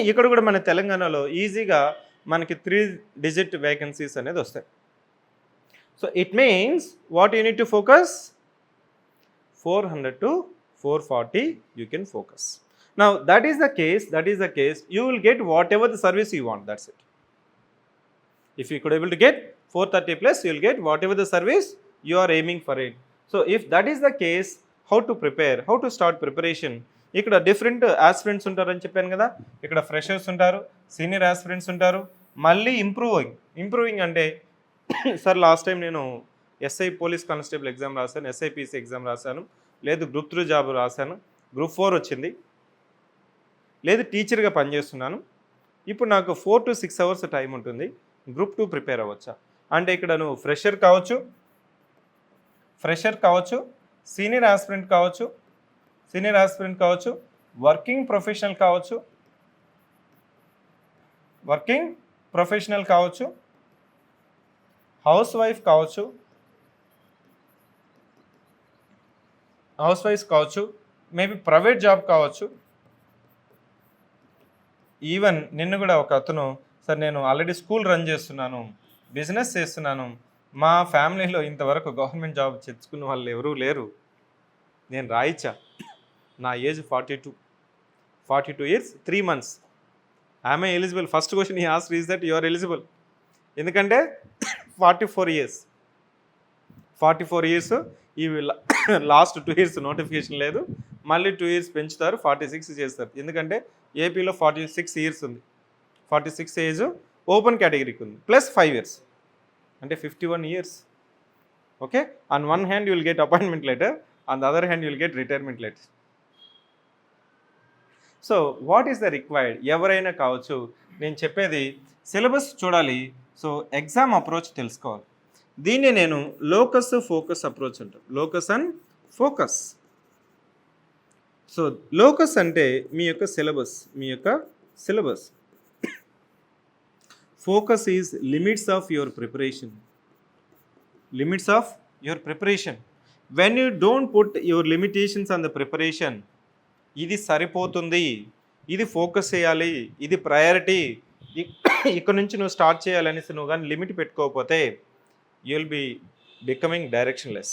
ఇక్కడ కూడా మన తెలంగాణలో ఈజీగా మనకి 3 డిజిట్ వేకెన్సీస్ అనేది వస్తాయి. So it means what you need to focus, 400 to 440 you can focus. Now that is the case, you will get whatever the service you want, that's it. If you could able to get 430 plus, you will get whatever the service you are aiming for it. So if that is the case, how to prepare, how to start preparation? ఇక్కడ different aspirants ఉంటారని చెప్పాను కదా, ఇక్కడ freshers ఉంటారు, senior aspirants ఉంటారు, మళ్ళీ improving అంటే sir last time నేను ఎస్ఐ పోలీస్ కానిస్టేబుల్ ఎగ్జామ్ రాశాను, ఎస్ఐపిసి ఎగ్జామ్ రాశాను, లేదు గ్రూప్ 3 జాబ్ రాశాను, గ్రూప్ 4 వచ్చింది, లేదు టీచర్గా పనిచేస్తున్నాను, ఇప్పుడు నాకు 4 to 6 అవర్స్ టైం ఉంటుంది, గ్రూప్ 2 ప్రిపేర్ అవ్వచ్చా అంటే ఇక్కడ నువ్వు ఫ్రెషర్ కావచ్చు, సీనియర్ ఆస్పిరెంట్ కావచ్చు, వర్కింగ్ ప్రొఫెషనల్ కావచ్చు, హౌస్ వైఫ్ కావచ్చు, మేబీ ప్రైవేట్ జాబ్ కావచ్చు. ఈవెన్ నిన్ను కూడా ఒక అతను, సార్ నేను ఆల్రెడీ స్కూల్ రన్ చేస్తున్నాను, బిజినెస్ చేస్తున్నాను, మా ఫ్యామిలీలో ఇంతవరకు గవర్నమెంట్ జాబ్ తెచ్చుకున్న వాళ్ళు ఎవరూ లేరు, నేను రాయిచ్చా, నా age 42 years 3 months, I'm eligible? First question I asked is that you are eligible? ఎందుకంటే 44 ఇయర్స్ ఈ లాస్ట్ 2 years నోటిఫికేషన్ లేదు, మళ్ళీ 2 years పెంచుతారు, 46 చేస్తారు. ఎందుకంటే ఏపీలో 46 years ఉంది, 46 ఏజ్ ఓపెన్ కేటగిరీకి ఉంది, ప్లస్ 5 years అంటే 51 years. Okay, on one hand you will get appointment letter, on the other hand you will get retirement letter. So what is the required? ఎవరైనా కావచ్చు, నేను చెప్పేది సిలబస్ చూడాలి, సో ఎగ్జామ్ అప్రోచ్ తెలుసుకోవాలి. దీన్ని నేను లోకస్ ఫోకస్ అప్రోచ్ అంటాను, locus and focus. So locus అంటే మీ యొక్క syllabus, focus is limits of your preparation. When you don't put your limitations on the preparation, ఇది సరిపోతుంది, ఇది ఫోకస్ చేయాలి, ఇది ప్రయారిటీ, ఇక్కడ నుంచి నువ్వు స్టార్ట్ చేయాలనేసి నువ్వు కానీ లిమిట్ పెట్టుకోకపోతే you will be becoming directionless.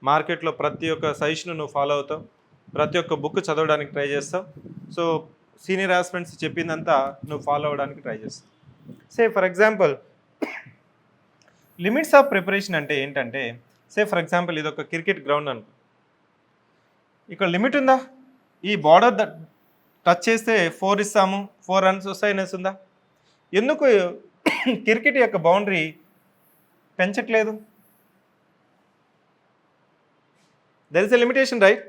మార్కెట్లో ప్రతి ఒక్క సజెషన్ నువ్వు ఫాలో అవుతావు, ప్రతి ఒక్క బుక్ చదవడానికి ట్రై చేస్తావు, సో సీనియర్ ఆస్పిరెంట్స్ చెప్పిందంతా నువ్వు ఫాలో అవ్వడానికి ట్రై చేస్తావు. సే for example limits of preparation అంటే ఏంటంటే, సే ఫర్ ఎగ్జాంపుల్ ఇది ఒక క్రికెట్ గ్రౌండ్ అనుకో, ఇక్కడ లిమిట్ ఉందా? ఈ బార్డర్ టచ్ చేస్తే 4 ఇస్తాము, 4 runs వస్తాయనేసి ఉందా? ఎందుకు క్రికెట్ యొక్క బౌండరీ పెంచట్లేదు? There is a limitation, right?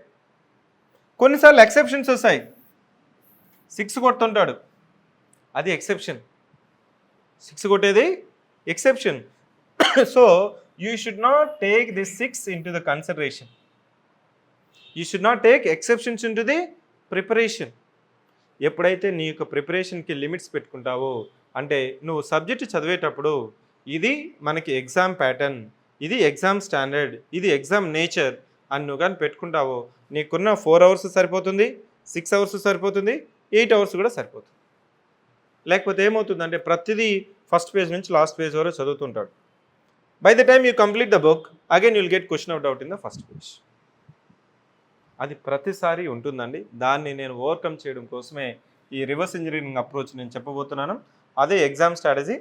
కొన్నిసార్లు ఎక్సెప్షన్స్ వస్తాయి, 6 కొడుతుంటాడు, అది ఎక్సెప్షన్, 6 కొట్టేది exception. So you should not take this 6 into the consideration. You should not take exceptions into the preparation. ఎప్పుడైతే నీ యొక్క ప్రిపరేషన్కి లిమిట్స్ పెట్టుకుంటావో, అంటే నువ్వు సబ్జెక్ట్ చదివేటప్పుడు ఇది మనకి ఎగ్జామ్ ప్యాటర్న్, ఇది ఎగ్జామ్ స్టాండర్డ్, ఇది ఎగ్జామ్ నేచర్ అని నువ్వు కానీ పెట్టుకుంటావో నీకున్న 4 అవర్స్ సరిపోతుంది, 6 అవర్స్ సరిపోతుంది, 8 అవర్స్ కూడా సరిపోతుంది. లేకపోతే ఏమవుతుందంటే ప్రతిదీ ఫస్ట్ పేజ్ నుంచి లాస్ట్ పేజ్ వరకు చదువుతుంటాడు. By the time you complete the book again you'll get question of doubt in the first page. అది ప్రతిసారి ఉంటుందండి. దాన్ని నేను ఓవర్కమ్ చేయడం కోసమే ఈ రివర్స్ ఇంజనీరింగ్ అప్రోచ్ నేను చెప్పబోతున్నాను. అదే ఎగ్జామ్ స్ట్రాటజీ.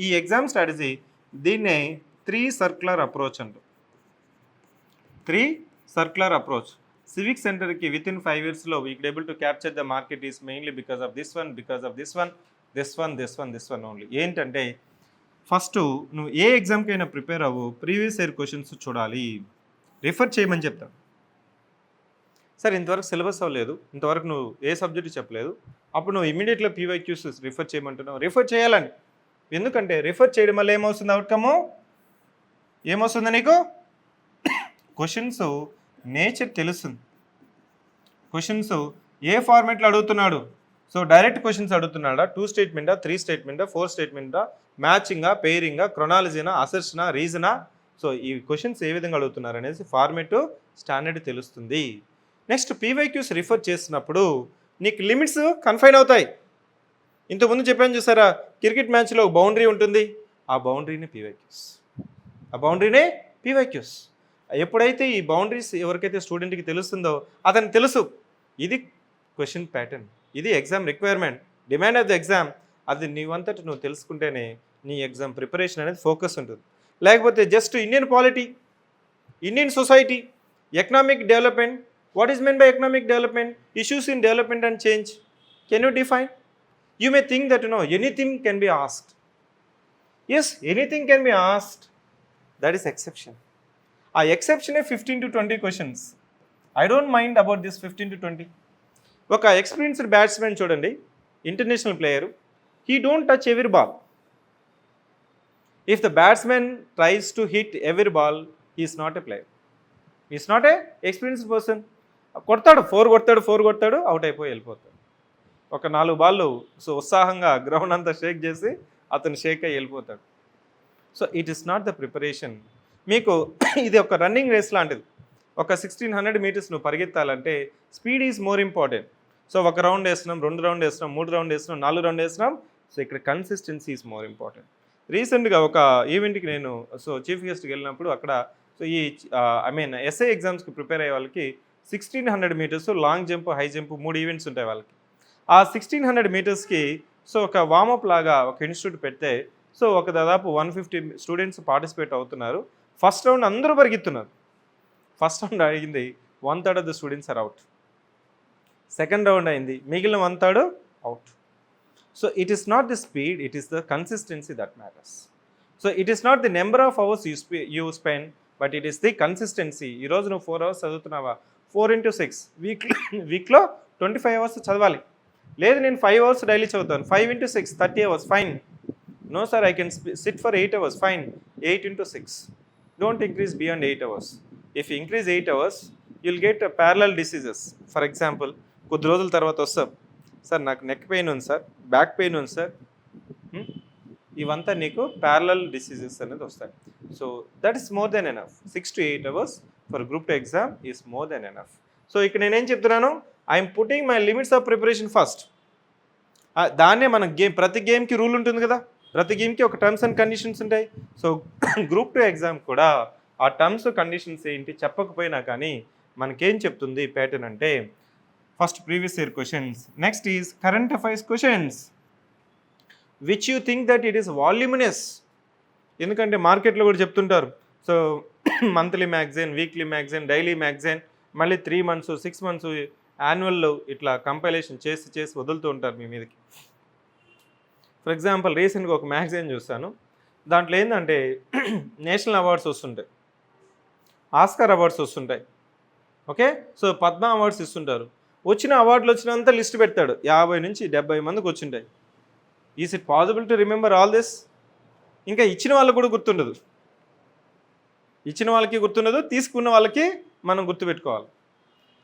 ఈ ఎగ్జామ్ స్ట్రాటజీ దీన్నే 3 సర్క్యులర్ అప్రోచ్ అంటారు. 3 సర్క్యులర్ అప్రోచ్. సివిక్ సెంటర్కి విత్ ఇన్ 5 yearsలో we could able to capture the market is mainly because of this one, because of this one, this one only. ఏంటంటే first నువ్వు ఏ ఎగ్జామ్కైనా prepare అవ్వు, previous year questions చూడాలి, refer చేయమని చెప్తాను. సరే ఇంతవరకు సిలబస్ అవ్వలేదు, ఇంతవరకు నువ్వు ఏ సబ్జెక్టు చెప్పలేదు, అప్పుడు నువ్వు ఇమీడియట్గా పీవైక్యూస్ రిఫర్ చేయమంటున్నావు. రిఫర్ చేయాలని, ఎందుకంటే రిఫర్ చేయడం వల్ల ఏమవుతుంది అవుట్కము, ఏమొస్తుంది నీకు క్వశ్చన్స్ నేచర్ తెలుస్తుంది. క్వశ్చన్స్ ఏ ఫార్మేట్లో అడుగుతున్నాడు, సో డైరెక్ట్ క్వశ్చన్స్ అడుగుతున్నాడా, 2 స్టేట్మెంటా, 3 స్టేట్మెంటా, 4 స్టేట్మెంటా, మ్యాచింగా, పెయిరింగా, క్రొనాలజీనా, అసెర్షనా, రీజనా, సో ఈ క్వశ్చన్స్ ఏ విధంగా అడుగుతున్నారు అనేసి ఫార్మేటు స్టాండర్డ్ తెలుస్తుంది. నెక్స్ట్ పీవైక్యూస్ రిఫర్ చేసినప్పుడు నీకు లిమిట్స్ కన్ఫైన్ అవుతాయి. ఇంతకుముందు చెప్పాను చూసారా, క్రికెట్ మ్యాచ్లో బౌండరీ ఉంటుంది, ఆ బౌండరీనే పీవైక్యూస్. ఎప్పుడైతే ఈ బౌండరీస్ ఎవరికైతే స్టూడెంట్కి తెలుస్తుందో అతనికి తెలుసు ఇది క్వశ్చన్ ప్యాటర్న్, ఇది exam requirement, demand of the exam. అది నీవంతటి నువ్వు తెలుసుకుంటేనే నీ ఎగ్జామ్ ప్రిపరేషన్ అనేది ఫోకస్ ఉంటుంది. లేకపోతే just Indian polity, Indian society, economic development, what is meant by economic development, issues in development and change, can you define? You may think that anything can be asked. Yes, anything can be asked, that is exception. ఆ ఎక్సెప్షనే 15 to 20 questions. I don't mind about this 15 to 20. ఒక experienced batsmen చూడండి, international player, he don't touch every ball. If the batsmen tries to hit every ball, he is not a player, he is not a experienced person. కొడతాడు, 4 కొడతాడు, out అయిపోయి వెళ్ళిపోతాడు. ఒక 4 బాళ్ళు so ఉత్సాహంగా ground అంతా షేక్ చేసి అతను షేక్ అయ్యి వెళ్ళిపోతాడు. So it is not the preparation. మీకు ఇది ఒక రన్నింగ్ రేస్ లాంటిది. ఒక 1600 మీటర్స్ నువ్వు పరిగెత్తాలంటే speed is more important. So 1 round వేస్తున్నాం, 2 రౌండ్ వేస్తున్నాం, 3 రౌండ్ వేస్తున్నాం, 4 రౌండ్ వేస్తున్నాం. సో ఇక్కడ కన్సిస్టెన్సీ ఈజ్ మోర్ ఇంపార్టెంట్. రీసెంట్గా ఒక ఈవెంట్కి నేను సో చీఫ్ గెస్ట్కి వెళ్ళినప్పుడు అక్కడ సో ఈ ఎస్ఐ ఎగ్జామ్స్కి ప్రిపేర్ అయ్యే వాళ్ళకి 1600 metres long jump, high jump 3 events ఉంటాయి వాళ్ళకి. ఆ 1600 మీటర్స్కి సో ఒక వార్మప్ లాగా ఒక ఇన్స్టిట్యూట్ పెడితే సో ఒక దాదాపు 150 స్టూడెంట్స్ పార్టిసిపేట్ అవుతున్నారు. ఫస్ట్ రౌండ్ అందరూ పరిగెత్తున్నారు. ఫస్ట్ రౌండ్ అయింది, 1/3 of the students are out. Second round అయింది, మిగిలిన 1/3 out. So it is not the speed, it is the consistency that matters. So it is not the number of hours you spend, but it is the consistency. ఈరోజు నువ్వు 4 hours చదువుతున్నావా, 4 into 6 వీక్లో 25 hours చదవాలి. లేదు నేను 5 hours daily చదువుతాను, 5 into 6 30 hours, fine. No sir I can sit for 8 hours, fine. 8 into 6, don't increase beyond 8 hours. If increase 8 hours you'll get parallel diseases. For example కొద్ది రోజుల తర్వాత వస్తాం, సార్ నాకు నెక్ పెయిన్ ఉంది సార్, బ్యాక్ పెయిన్ ఉంది sir, ఇవంతా నీకు parallel diseases అనేది వస్తాయి. So that is more than enough. 6 to 8 hours for group 2 exam is more than enough. So ఇక్కడ నేనేం చెప్తున్నాను, I'm putting my limits of preparation first. దాన్నే మన ప్రతి గేమ్కి రూల్ ఉంటుంది కదా, ప్రతి గేమ్కి ఒక టర్మ్స్ అండ్ కండిషన్స్ ఉంటాయి. సో గ్రూప్ 2 ఎగ్జామ్ కూడా ఆ టర్మ్స్ కండిషన్స్ ఏంటి చెప్పకపోయినా కానీ మనకేం చెప్తుంది ప్యాటర్న్ అంటే, first previous year questions, next is current affairs questions which you think that it is voluminous. ఎందుకంటే మార్కెట్లో కూడా చెప్తుంటారు, so monthly magazine, weekly magazine, daily magazine, మళ్ళీ 3 months 6 months యాన్యువల్లో ఇట్లా కంపైలేషన్ చేసి వదులుతూ ఉంటారు మీ మీదకి. ఫర్ ఎగ్జాంపుల్ రీసెంట్గా ఒక మ్యాగజైన్ చూస్తాను, దాంట్లో ఏంటంటే నేషనల్ అవార్డ్స్ వస్తుంటాయి, ఆస్కార్ అవార్డ్స్ వస్తుంటాయి, ఓకే. సో పద్మ అవార్డ్స్ ఇస్తుంటారు. వచ్చిన అవార్డులు వచ్చినంత లిస్ట్ పెడతాడు, 50 నుంచి 70 మందికి వచ్చింటాయి. Is it possible to remember all this? ఇంకా ఇచ్చిన వాళ్ళకు కూడా గుర్తుండదు. ఇచ్చిన వాళ్ళకి గుర్తుండదు, తీసుకున్న వాళ్ళకి మనం గుర్తుపెట్టుకోవాలి.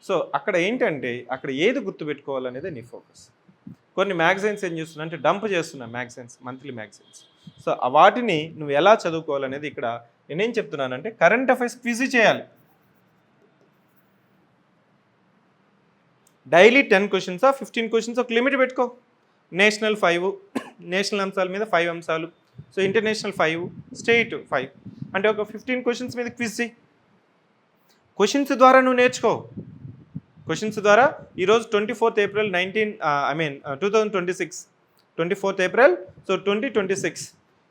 సో అక్కడ ఏంటంటే అక్కడ ఏది గుర్తుపెట్టుకోవాలనేది నీ ఫోకస్. కొన్ని మ్యాగజైన్స్ ఏం చేస్తున్నా అంటే డంప్ చేస్తున్నా మ్యాగజైన్స్, మంత్లీ మ్యాగజైన్స్. సో వాటిని నువ్వు ఎలా చదువుకోవాలనేది ఇక్కడ నేనేం చెప్తున్నానంటే కరెంట్ అఫైర్స్ క్విజ్ చేయాలి. డైలీ 10 క్వశ్చన్స్ 15 క్వశ్చన్స్ ఒక లిమిట్ పెట్టుకో. నేషనల్ 5, నేషనల్ అంశాల మీద 5 అంశాలు, సో ఇంటర్నేషనల్ 5, స్టేట్ 5, అంటే ఒక 15 క్వశ్చన్స్ మీద క్విజ్ చేయి. క్వశ్చన్స్ ద్వారా నువ్వు నేర్చుకో. క్వశ్చన్స్ ద్వారా ఈరోజు 24th April 2026, 24th April, so 2026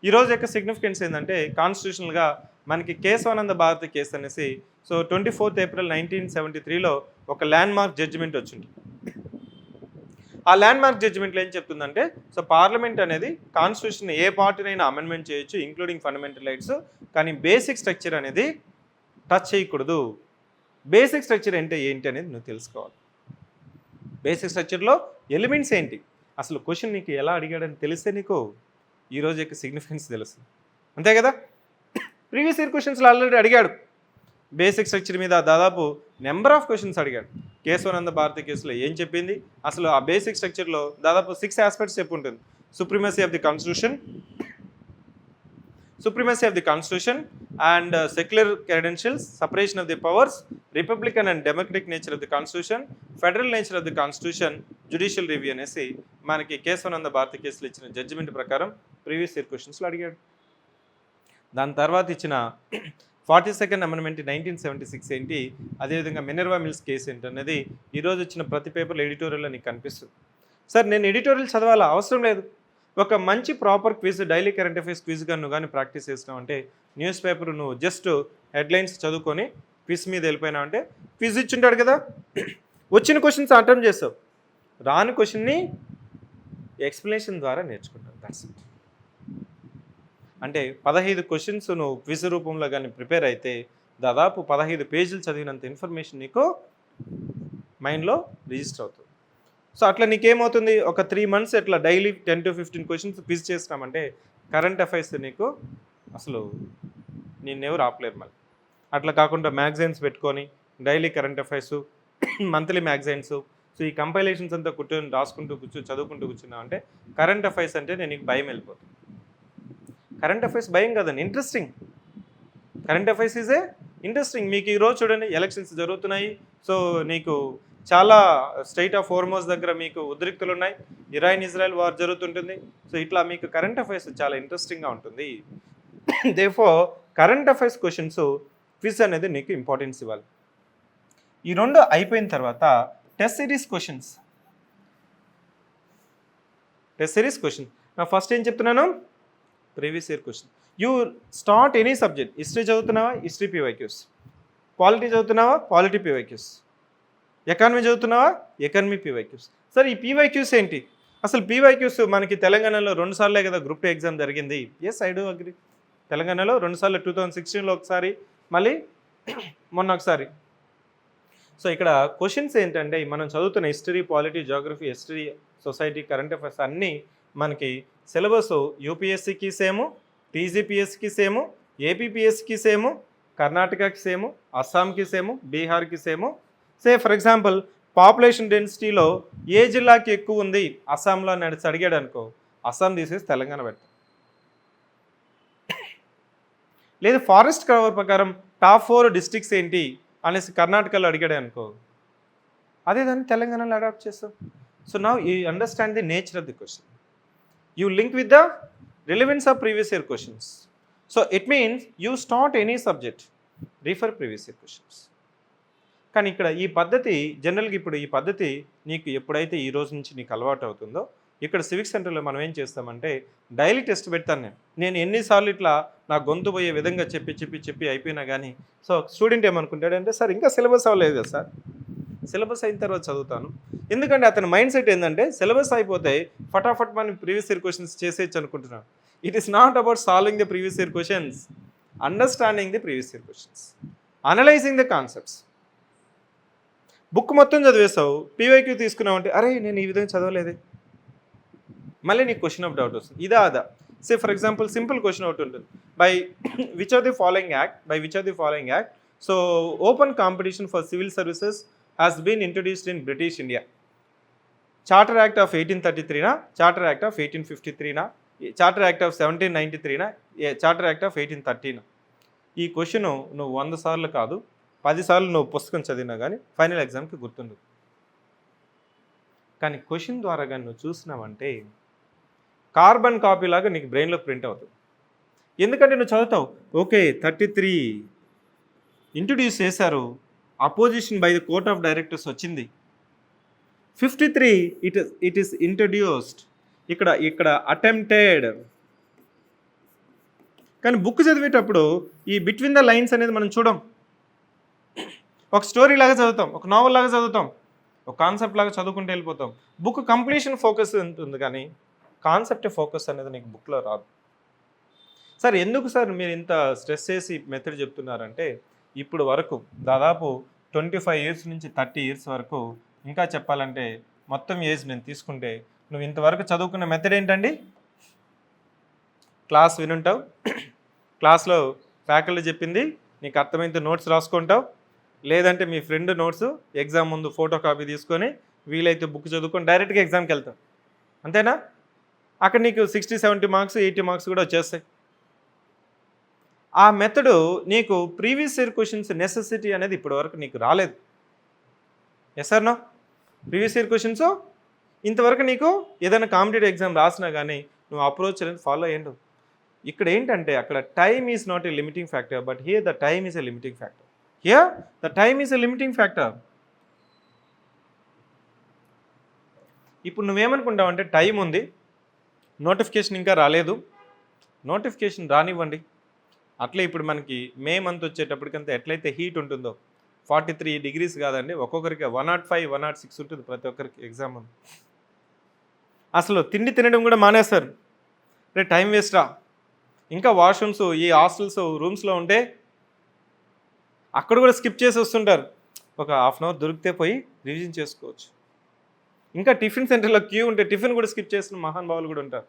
ఈరోజు యొక్క సిగ్నిఫికెన్స్ ఏంటంటే కాన్స్టిట్యూషనల్గా మనకి కేశవానంద భారతి కేసు అనేసి, సో 24th April 1973లో ఒక ల్యాండ్ మార్క్ జడ్జిమెంట్ వచ్చింది. ఆ ల్యాండ్ మార్క్ జడ్జిమెంట్లో ఏం చెప్తుందంటే, సో పార్లమెంట్ అనేది కాన్స్టిట్యూషన్ ఏ పార్టీనైనా అమెండ్మెంట్ చేయొచ్చు ఇంక్లూడింగ్ ఫండమెంటల్ రైట్స్, కానీ బేసిక్ స్ట్రక్చర్ అనేది టచ్ చేయకూడదు. బేసిక్ స్ట్రక్చర్ అంటే ఏంటి అనేది నువ్వు తెలుసుకోవాలి. బేసిక్ స్ట్రక్చర్లో ఎలిమెంట్స్ ఏంటి, అసలు క్వశ్చన్ నీకు ఎలా అడిగాడని తెలిస్తే నీకు ఈరోజు యొక్క సిగ్నిఫికెన్స్ తెలుస్తుంది, అంతే కదా. ప్రీవియస్ ఇయర్ క్వశ్చన్స్లో ఆల్రెడీ అడిగాడు. బేసిక్ స్ట్రక్చర్ మీద దాదాపు నెంబర్ ఆఫ్ క్వశ్చన్స్ అడిగాడు. కేశవానంద భారతి కేసులో ఏం చెప్పింది, అసలు ఆ బేసిక్ స్ట్రక్చర్లో దాదాపు 6 ఆస్పెక్ట్స్ చెప్పి ఉంటుంది. Supremacy of the constitution and secular credentials, separation of the powers, Republican and democratic nature of the constitution, federal nature of the constitution, judicial review అనేసి మనకి కేశవానంద భారతి కేసులో ఇచ్చిన జడ్జిమెంట్ ప్రకారం ప్రీవియస్ ఇయర్ క్వశ్చన్స్లో అడిగాడు. దాని తర్వాత ఇచ్చిన 42nd అమెండ్మెంట్ 1976 ఏంటి, అదేవిధంగా మినర్వా మిల్స్ కేసు ఏంటి అనేది ఈరోజు వచ్చిన ప్రతి పేపర్లో ఎడిటోరియల్లో నీకు కనిపిస్తుంది. సార్ నేను ఎడిటోరియల్ చదవాలా, అవసరం లేదు. ఒక మంచి proper quiz, daily current affairs quiz కానీ నువ్వు కానీ ప్రాక్టీస్ చేసినావు అంటే, న్యూస్ పేపర్ నువ్వు జస్ట్ హెడ్లైన్స్ చదువుకొని క్విజ్ మీద వెళ్ళిపోయినావు అంటే, క్విజ్ ఇచ్చుంటాడు కదా, వచ్చిన క్వశ్చన్స్ అటెంప్ట్ చేస్తావు, రాని క్వశ్చన్ని ఎక్స్ప్లెనేషన్ ద్వారా నేర్చుకుంటావు. That's it. అంటే 15 క్వశ్చన్స్ నువ్వు క్విజ్ రూపంలో కానీ ప్రిపేర్ అయితే దాదాపు 15 పేజీలు చదివినంత ఇన్ఫర్మేషన్ నీకు మైండ్లో రిజిస్టర్ అవుతుంది. సో అట్లా నీకేమవుతుంది, ఒక 3 months ఎట్లా డైలీ 10 to 15 క్వశ్చన్స్ క్విజ్ చేసినామంటే కరెంట్ అఫైర్స్ నీకు అసలు నిన్నెవరు ఆపలేరు. మళ్ళీ అట్లా కాకుండా మ్యాగజైన్స్ పెట్టుకొని daily current affairs, monthly magazines, so ఈ కంపైలేషన్స్ అంతా కూర్చొని రాసుకుంటూ చదువుకుంటూ కూర్చున్నావు అంటే కరెంట్ అఫైర్స్ అంటే నీకు భయం వెళ్ళిపోతుంది. కరెంట్ అఫైర్స్ భయం కదండి, interesting. Current affairs is interesting. మీకు ఈరోజు చూడండి ఎలక్షన్స్ జరుగుతున్నాయి, సో నీకు చాలా స్టేట్ ఆఫ్ హోర్మోజ్ దగ్గర మీకు ఉద్రిక్తులు ఉన్నాయి, ఇరాన్ ఇజ్రాయెల్ వార్ జరుగుతుంటుంది. సో ఇట్లా మీకు కరెంట్ అఫైర్స్ చాలా ఇంట్రెస్టింగ్గా ఉంటుంది. Therefore current affairs questions quiz అనేది నీకు ఇంపార్టెన్స్ ఇవ్వాలి. ఈ రెండు అయిపోయిన తర్వాత టెస్ట్ సిరీస్ క్వశ్చన్స్. నా ఫస్ట్ ఏం చెప్తున్నాను, previous year question. You start any subject. History చదువుతున్నావా, హిస్టరీ PYQs. పాలిటీ చదువుతున్నావా, పాలిటీ PYQs. ఎకానమీ చదువుతున్నావా, ఎకానమీ PYQs. సరే ఈ PYQs ఏంటి, అసలు PYQs మనకి తెలంగాణలో 2 సార్లే కదా గ్రూప్ 2 ఎగ్జామ్ జరిగింది. Yes, I do agree. తెలంగాణలో 2 సార్లు, 2016లో ఒకసారి, మళ్ళీ మొన్న ఒకసారి. సో ఇక్కడ క్వశ్చన్స్ ఏంటంటే మనం చదువుతున్న history, polity, geography, history, society, current affairs అన్నీ మనకి సిలబస్ యూపీఎస్సీకి సేము, టీజీపీఎస్కి సేము, ఏపీపీఎస్కి సేము, కర్ణాటకకి సేము, అస్సాంకి సేము, బీహార్కి సేము. ఫర్ ఎగ్జాంపుల్ పాపులేషన్ డెన్సిటీలో ఏ జిల్లాకి ఎక్కువ ఉంది అస్సాంలో అని అడిగాడు అనుకో, అస్సాం తీసేసి తెలంగాణ పెడతాం. లేదు ఫారెస్ట్ కవర్ ప్రకారం టాప్ 4 డిస్ట్రిక్ట్స్ ఏంటి అనేసి కర్ణాటకలో అడిగాడు అనుకో, అదే దాన్ని తెలంగాణలో అడాప్ట్ చేస్తాం. So now you understand the nature of the question. You link with the relevance of previous year questions. So it means you start any subject, refer previous year questions. కానీ ఇక్కడ ఈ పద్ధతి జనరల్గా ఇప్పుడు ఈ పద్ధతి నీకు ఎప్పుడైతే ఈ రోజు నుంచి నీకు అలవాటు అవుతుందో, ఇక్కడ సివిక్ సెంటర్లో మనం ఏం చేస్తామంటే డైలీ టెస్ట్ పెడతాను. నేను ఎన్నిసార్లు ఇట్లా నా గొంతు పోయే విధంగా చెప్పి అయిపోయినా కానీ, సో స్టూడెంట్ ఏమనుకుంటాడంటే సార్ ఇంకా సిలబస్ అవ్వలేదు కదా సార్, సిలబస్ అయిన తర్వాత చదువుతాను. ఎందుకంటే అతని మైండ్ సెట్ ఏంటంటే సిలబస్ అయిపోతే ఫటాఫట్ మనం ప్రీవియస్ ఇయర్ క్వశ్చన్స్ చేసేయచ్చు అనుకుంటున్నాను. It is not about solving the previous year questions, understanding the previous year questions, analysing the concepts. Book మొత్తం చదివేస్తావు, PYQ తీసుకున్నావు అంటే అరే నేను ఈ విధంగా చదవలేదే, మళ్ళీ నీకు క్వశ్చన్ ఆఫ్ డౌట్ వస్తుంది. ఇదా అదా say for example simple question ఒకటి ఉంటుంది, by which of the following act so open competition for civil services has been introduced in British India. Charter act of 1833నా, చార్టర్ యాక్ట్ ఆఫ్ 1853నా, charter act of 1793నా, charter act of 1830నా. ఈ question నువ్వు 100 సార్లు కాదు 10 సార్లు నువ్వు పుస్తకం చదివినా కానీ ఫైనల్ ఎగ్జామ్కి గుర్తుండదు. కానీ క్వశ్చన్ ద్వారా కానీ నువ్వు చూసినావంటే కార్బన్ కాపీ లాగా నీకు బ్రెయిన్లో ప్రింట్ అవుతుంది. ఎందుకంటే నువ్వు చదువుతావు, ఓకే 33 ఇంట్రడ్యూస్ చేశారు, opposition by the court of directors వచ్చింది, 53 ఇట్ ఈస్ ఇంట్రడ్యూస్డ్, ఇక్కడ అటెంప్టెడ్. కానీ బుక్ చదివేటప్పుడు ఈ బిట్వీన్ ద లైన్స్ అనేది మనం చూడం. ఒక స్టోరీ లాగా చదువుతాం, ఒక నావెల్ లాగా చదువుతాం, ఒక కాన్సెప్ట్ లాగా చదువుకుంటూ వెళ్ళిపోతాం. బుక్ కంప్లీషన్ ఫోకస్ ఉంటుంది కానీ కాన్సెప్ట్ ఫోకస్ అనేది నీకు బుక్లో రాదు. సార్ ఎందుకు సార్ మీరు ఇంత స్ట్రెస్ చేసి మెథడ్ చెప్తున్నారంటే, ఇప్పుడు వరకు దాదాపు 25 ఇయర్స్ నుంచి 30 ఇయర్స్ వరకు, ఇంకా చెప్పాలంటే మొత్తం ఏజ్ నేను తీసుకుంటే నువ్వు ఇంతవరకు చదువుకున్న మెథడ్ ఏంటండి? క్లాస్ వినుంటావు, క్లాస్లో ఫ్యాకల్టీ చెప్పింది నీకు అర్థమైతే నోట్స్ రాసుకుంటావు, లేదంటే మీ ఫ్రెండ్ నోట్స్ ఎగ్జామ్ ముందు ఫోటో కాపీ తీసుకొని వీలైతే బుక్ చదువుకొని డైరెక్ట్గా ఎగ్జామ్కి వెళ్తావు, అంతేనా? అక్కడ నీకు 60-70 మార్క్స్ 80 మార్క్స్ కూడా వచ్చేస్తాయి. ఆ మెథడు నీకు ప్రీవియస్ ఇయర్ క్వశ్చన్స్ నెసెసిటీ అనేది ఇప్పటివరకు నీకు రాలేదు. Yes or no? Previous year questions ఇంతవరకు నీకు ఏదైనా కాంపిటేటివ్ ఎగ్జామ్ రాసినా కానీ నువ్వు అప్రోచ్ అనేది ఫాలో అయ్యిండు. ఇక్కడ ఏంటంటే అక్కడ time is not a limiting factor, but here the time is a limiting factor. Here the time is a limiting factor. ఇప్పుడు నువ్వేమనుకుంటావు అంటే టైం ఉంది, నోటిఫికేషన్ ఇంకా రాలేదు, నోటిఫికేషన్ రానివ్వండి. అట్లే ఇప్పుడు మనకి మే మంత్ వచ్చేటప్పటికంతా ఎట్లయితే హీట్ ఉంటుందో 43 degrees కాదండి, ఒక్కొక్కరికి 105, 106 ఉంటుంది ప్రతి ఒక్కరికి ఎగ్జామ్. అసలు తిండి తినడం కూడా మానేస్తారు, రే టైం వేస్టా. ఇంకా వాష్రూమ్స్ ఈ హాస్టల్స్ రూమ్స్లో ఉంటే అక్కడ కూడా స్కిప్ చేసి వస్తుంటారు, ఒక ½ అవర్ దొరికితే పోయి రివిజన్ చేసుకోవచ్చు. ఇంకా టిఫిన్ సెంటర్లో క్యూ ఉంటే టిఫిన్ కూడా స్కిప్ చేసిన మహానుభావులు కూడా ఉంటారు.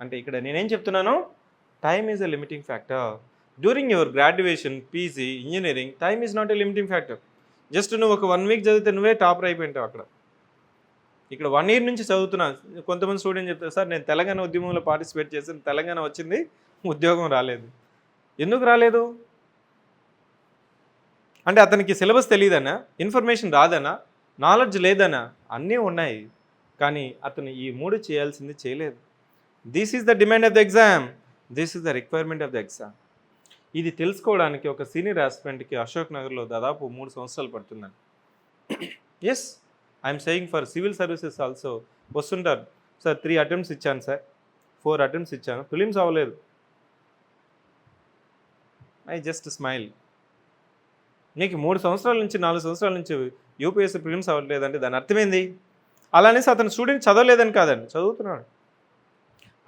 అంటే ఇక్కడ నేనేం చెప్తున్నాను, time is a limiting factor. During your graduation, PG, engineering, time is not a limiting factor. Just నువ్వు ఒక 1 week చదివితే నువ్వే టాపర్ అయిపోయింటావు అక్కడ. ఇక్కడ 1 year నుంచి చదువుతున్నా. కొంతమంది స్టూడెంట్ చెప్తారు, సార్ నేను తెలంగాణ ఉద్యమంలో పార్టిసిపేట్ చేశాను, తెలంగాణ వచ్చింది, ఉద్యోగం రాలేదు. ఎందుకు రాలేదు అంటే అతనికి సిలబస్ తెలియదనా, ఇన్ఫర్మేషన్ రాదనా, నాలెడ్జ్ లేదనా? అన్నీ ఉన్నాయి, కానీ అతను ఈ 3 చేయాల్సింది చేయలేదు. This is the demand of the exam, this is the requirement of the exam. ఇది తెలుసుకోవడానికి ఒక సీనియర్ ఆస్పిరెంట్కి అశోక్ నగర్లో దాదాపు 3 సంవత్సరాలు పడుతుందండి. Yes, I'm saying for civil services also వస్తుంటారు, సార్ 3 attempts ఇచ్చాను సార్, 4 attempts ఇచ్చాను, ప్రిలిమ్స్ అవ్వలేదు. I just smile. నీకు 3 సంవత్సరాల నుంచి 4 సంవత్సరాల నుంచి యూపీఎస్సీ ప్రిలిమ్స్ అవ్వట్లేదంటే దాని అర్థమైంది. అలానేసి అతను స్టూడెంట్ చదవలేదని కాదండి, చదువుతున్నాడు.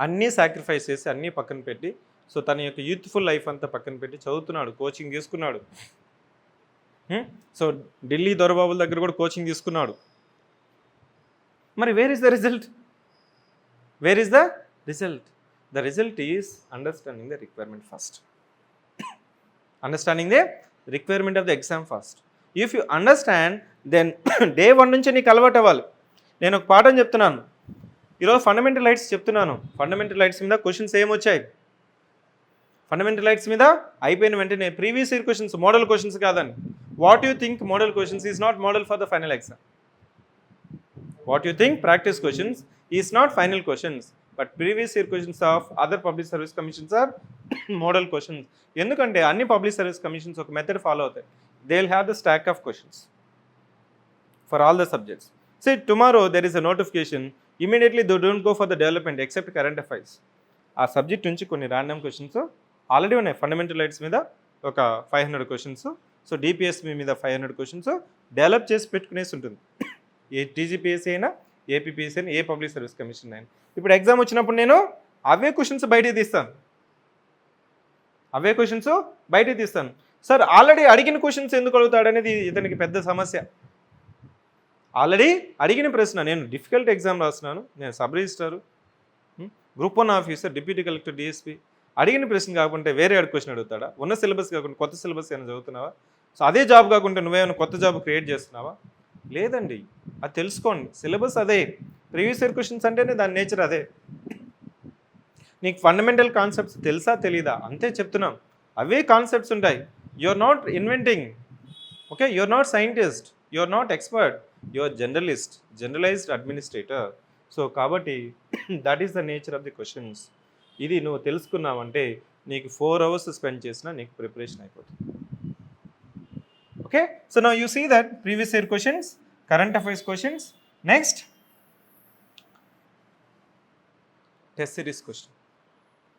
అన్నీ సాక్రిఫైస్ చేసి అన్నీ పక్కన పెట్టి, సో తన యొక్క యూత్ఫుల్ లైఫ్ అంతా పక్కన పెట్టి చదువుతున్నాడు, కోచింగ్ తీసుకున్నాడు. సో ఢిల్లీ దొరబాబుల దగ్గర కూడా కోచింగ్ తీసుకున్నాడు. మరి where is the result? Where is the result? The result is understanding the requirement first. Understanding the requirement of the exam first. If you understand then day 1 నుంచి నీకు అలవాటు అవ్వాలి. నేను ఒక పాఠం చెప్తున్నాను ఈరోజు, ఫండమెంటల్ రైట్స్ చెప్తున్నాను. ఫండమెంటల్ రైట్స్ మీద క్వశ్చన్స్ ఏమొచ్చాయి? ఫండమెంటల్ రైట్స్ మీద అయిపోయిన వెంటనే previous year questions, model questions కాదని. What you think model questions is not model for the final exam. What you think practice questions is not final questions, but previous year questions of other public service commissions are model questions. ఎందుకంటే అన్ని public service commissions ఒక method follow అవుతాయి. They will have the stock of questions for all the subjects. Say tomorrow there is a notification, immediately they don't go for the development except current affairs. ఆ subject నుంచి కొన్ని random questions already ఉన్నాయి. Fundamental rights మీద ఒక 500 questions, so DPSP మీద 500 questions develop చేసి పెట్టుకునేసి ఉంటుంది. ఏ టీజీపీఎస్సీ అయినా, ఏపీపీఎస్సీ అయినా, ఏ పబ్లిక్ సర్వీస్ కమిషన్ అయినా. ఇప్పుడు ఎగ్జామ్ వచ్చినప్పుడు నేను అవే క్వశ్చన్స్ బయటికి తీస్తాను, అవే క్వశ్చన్స్ బయటికి తీస్తాను. సార్ ఆల్రెడీ అడిగిన క్వశ్చన్స్ ఎందుకు అడుగుతాడనేది ఇతనికి పెద్ద సమస్య. ఆల్రెడీ అడిగిన ప్రశ్న, నేను డిఫికల్ట్ ఎగ్జామ్ రాస్తున్నాను, నేను sub registrar, group 1 officer, deputy collector, DSP అడిగిన ప్రశ్న కాకుండా వేరే క్వశ్చన్ అడుగుతాడా? ఉన్న సిలబస్ కాకుండా కొత్త సిలబస్ ఏమైనా చదువుతున్నావా? సో అదే జాబ్ కాకుండా నువ్వేమైనా కొత్త జాబ్ క్రియేట్ చేస్తున్నావా? లేదండి. అది తెలుసుకోండి. సిలబస్ అదే. ప్రీవియస్ ఇయర్ క్వశ్చన్స్ అంటేనే దాని నేచర్ అదే. నీకు ఫండమెంటల్ కాన్సెప్ట్స్ తెలుసా తెలీదా అంతే చెప్తున్నాం. అవే కాన్సెప్ట్స్ ఉంటాయి. You are not inventing. Okay, you are not scientist, you are not expert, you are journalist, generalized administrator. So కాబట్టి that is the nature of the questions. ఇది నువ్వు తెలుసుకున్నావంటే నీకు 4 hours స్పెండ్ చేసినా నీకు ప్రిపరేషన్ అయిపోతుంది. Okay, so now you see that previous year questions, current affairs questions, next test series question.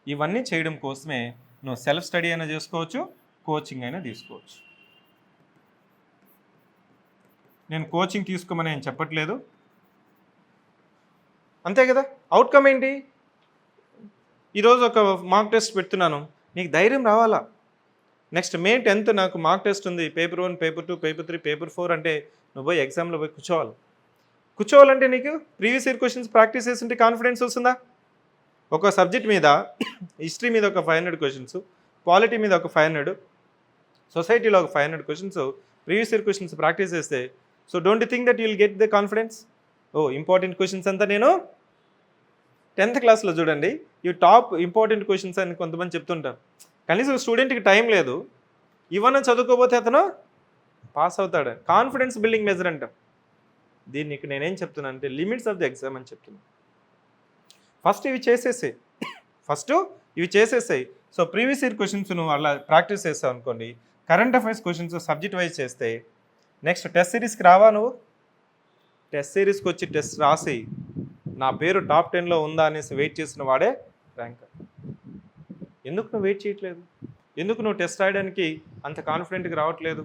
ఇవన్నీ చేయడం కోసమే నువ్వు సెల్ఫ్ స్టడీ అయినా చేసుకోవచ్చు, కోచింగ్ అయినా తీసుకోవచ్చు. నేను కోచింగ్ తీసుకోమని నేను చెప్పట్లేదు, అంతే కదా. అవుట్కమ్ ఏంటి? ఈరోజు ఒక మార్క్ టెస్ట్ పెడుతున్నాను, నీకు ధైర్యం రావాలా. నెక్స్ట్ మే 10th నాకు మార్క్ టెస్ట్ ఉంది, పేపర్ 1, పేపర్ 2, పేపర్ 3, పేపర్ 4 అంటే నువ్వు పోయి ఎగ్జామ్లో పోయి కూర్చోవాలంటే నీకు ప్రీవియస్ ఇయర్ క్వశ్చన్స్ ప్రాక్టీస్ చేస్తుంటే కాన్ఫిడెన్స్ వస్తుందా? ఒక సబ్జెక్ట్ మీద హిస్టరీ మీద ఒక 500 క్వశ్చన్స్, పాలిటీ మీద ఒక 500, సొసైటీలో ఒక 500 questions previous year questions practice చేస్తే, so don't you think that you'll get the confidence? ఓ ఇంపార్టెంట్ క్వశ్చన్స్ అంతా నేను 10th క్లాస్లో చూడండి, ఈ టాప్ ఇంపార్టెంట్ క్వశ్చన్స్ అని కొంతమంది చెప్తుంటారు. కనీసం స్టూడెంట్కి టైం లేదు, ఇవన్నీ చదువుకోకపోతే అతను పాస్ అవుతాడు. కాన్ఫిడెన్స్ బిల్డింగ్ మెజర్ అంటాం దీన్ని. నేనేం చెప్తున్నాను అంటే లిమిట్స్ ఆఫ్ ది ఎగ్జామ్ అని చెప్తున్నాను. ఫస్ట్ ఇవి చేసేసాయి. సో ప్రీవియస్ ఇయర్ క్వశ్చన్స్ నువ్వు అలా ప్రాక్టీస్ చేస్తావు అనుకోండి, current affairs questions subject wise చేస్తే నెక్స్ట్ టెస్ట్ సిరీస్కి రావా? నువ్వు టెస్ట్ సిరీస్కి వచ్చి టెస్ట్ రాసి నా పేరు టాప్ 10లో ఉందా అనేసి వెయిట్ చేసిన వాడే ర్యాంకర్. ఎందుకు నువ్వు వెయిట్ చేయట్లేదు? ఎందుకు నువ్వు టెస్ట్ రాయడానికి అంత కాన్ఫిడెంట్గా రావట్లేదు?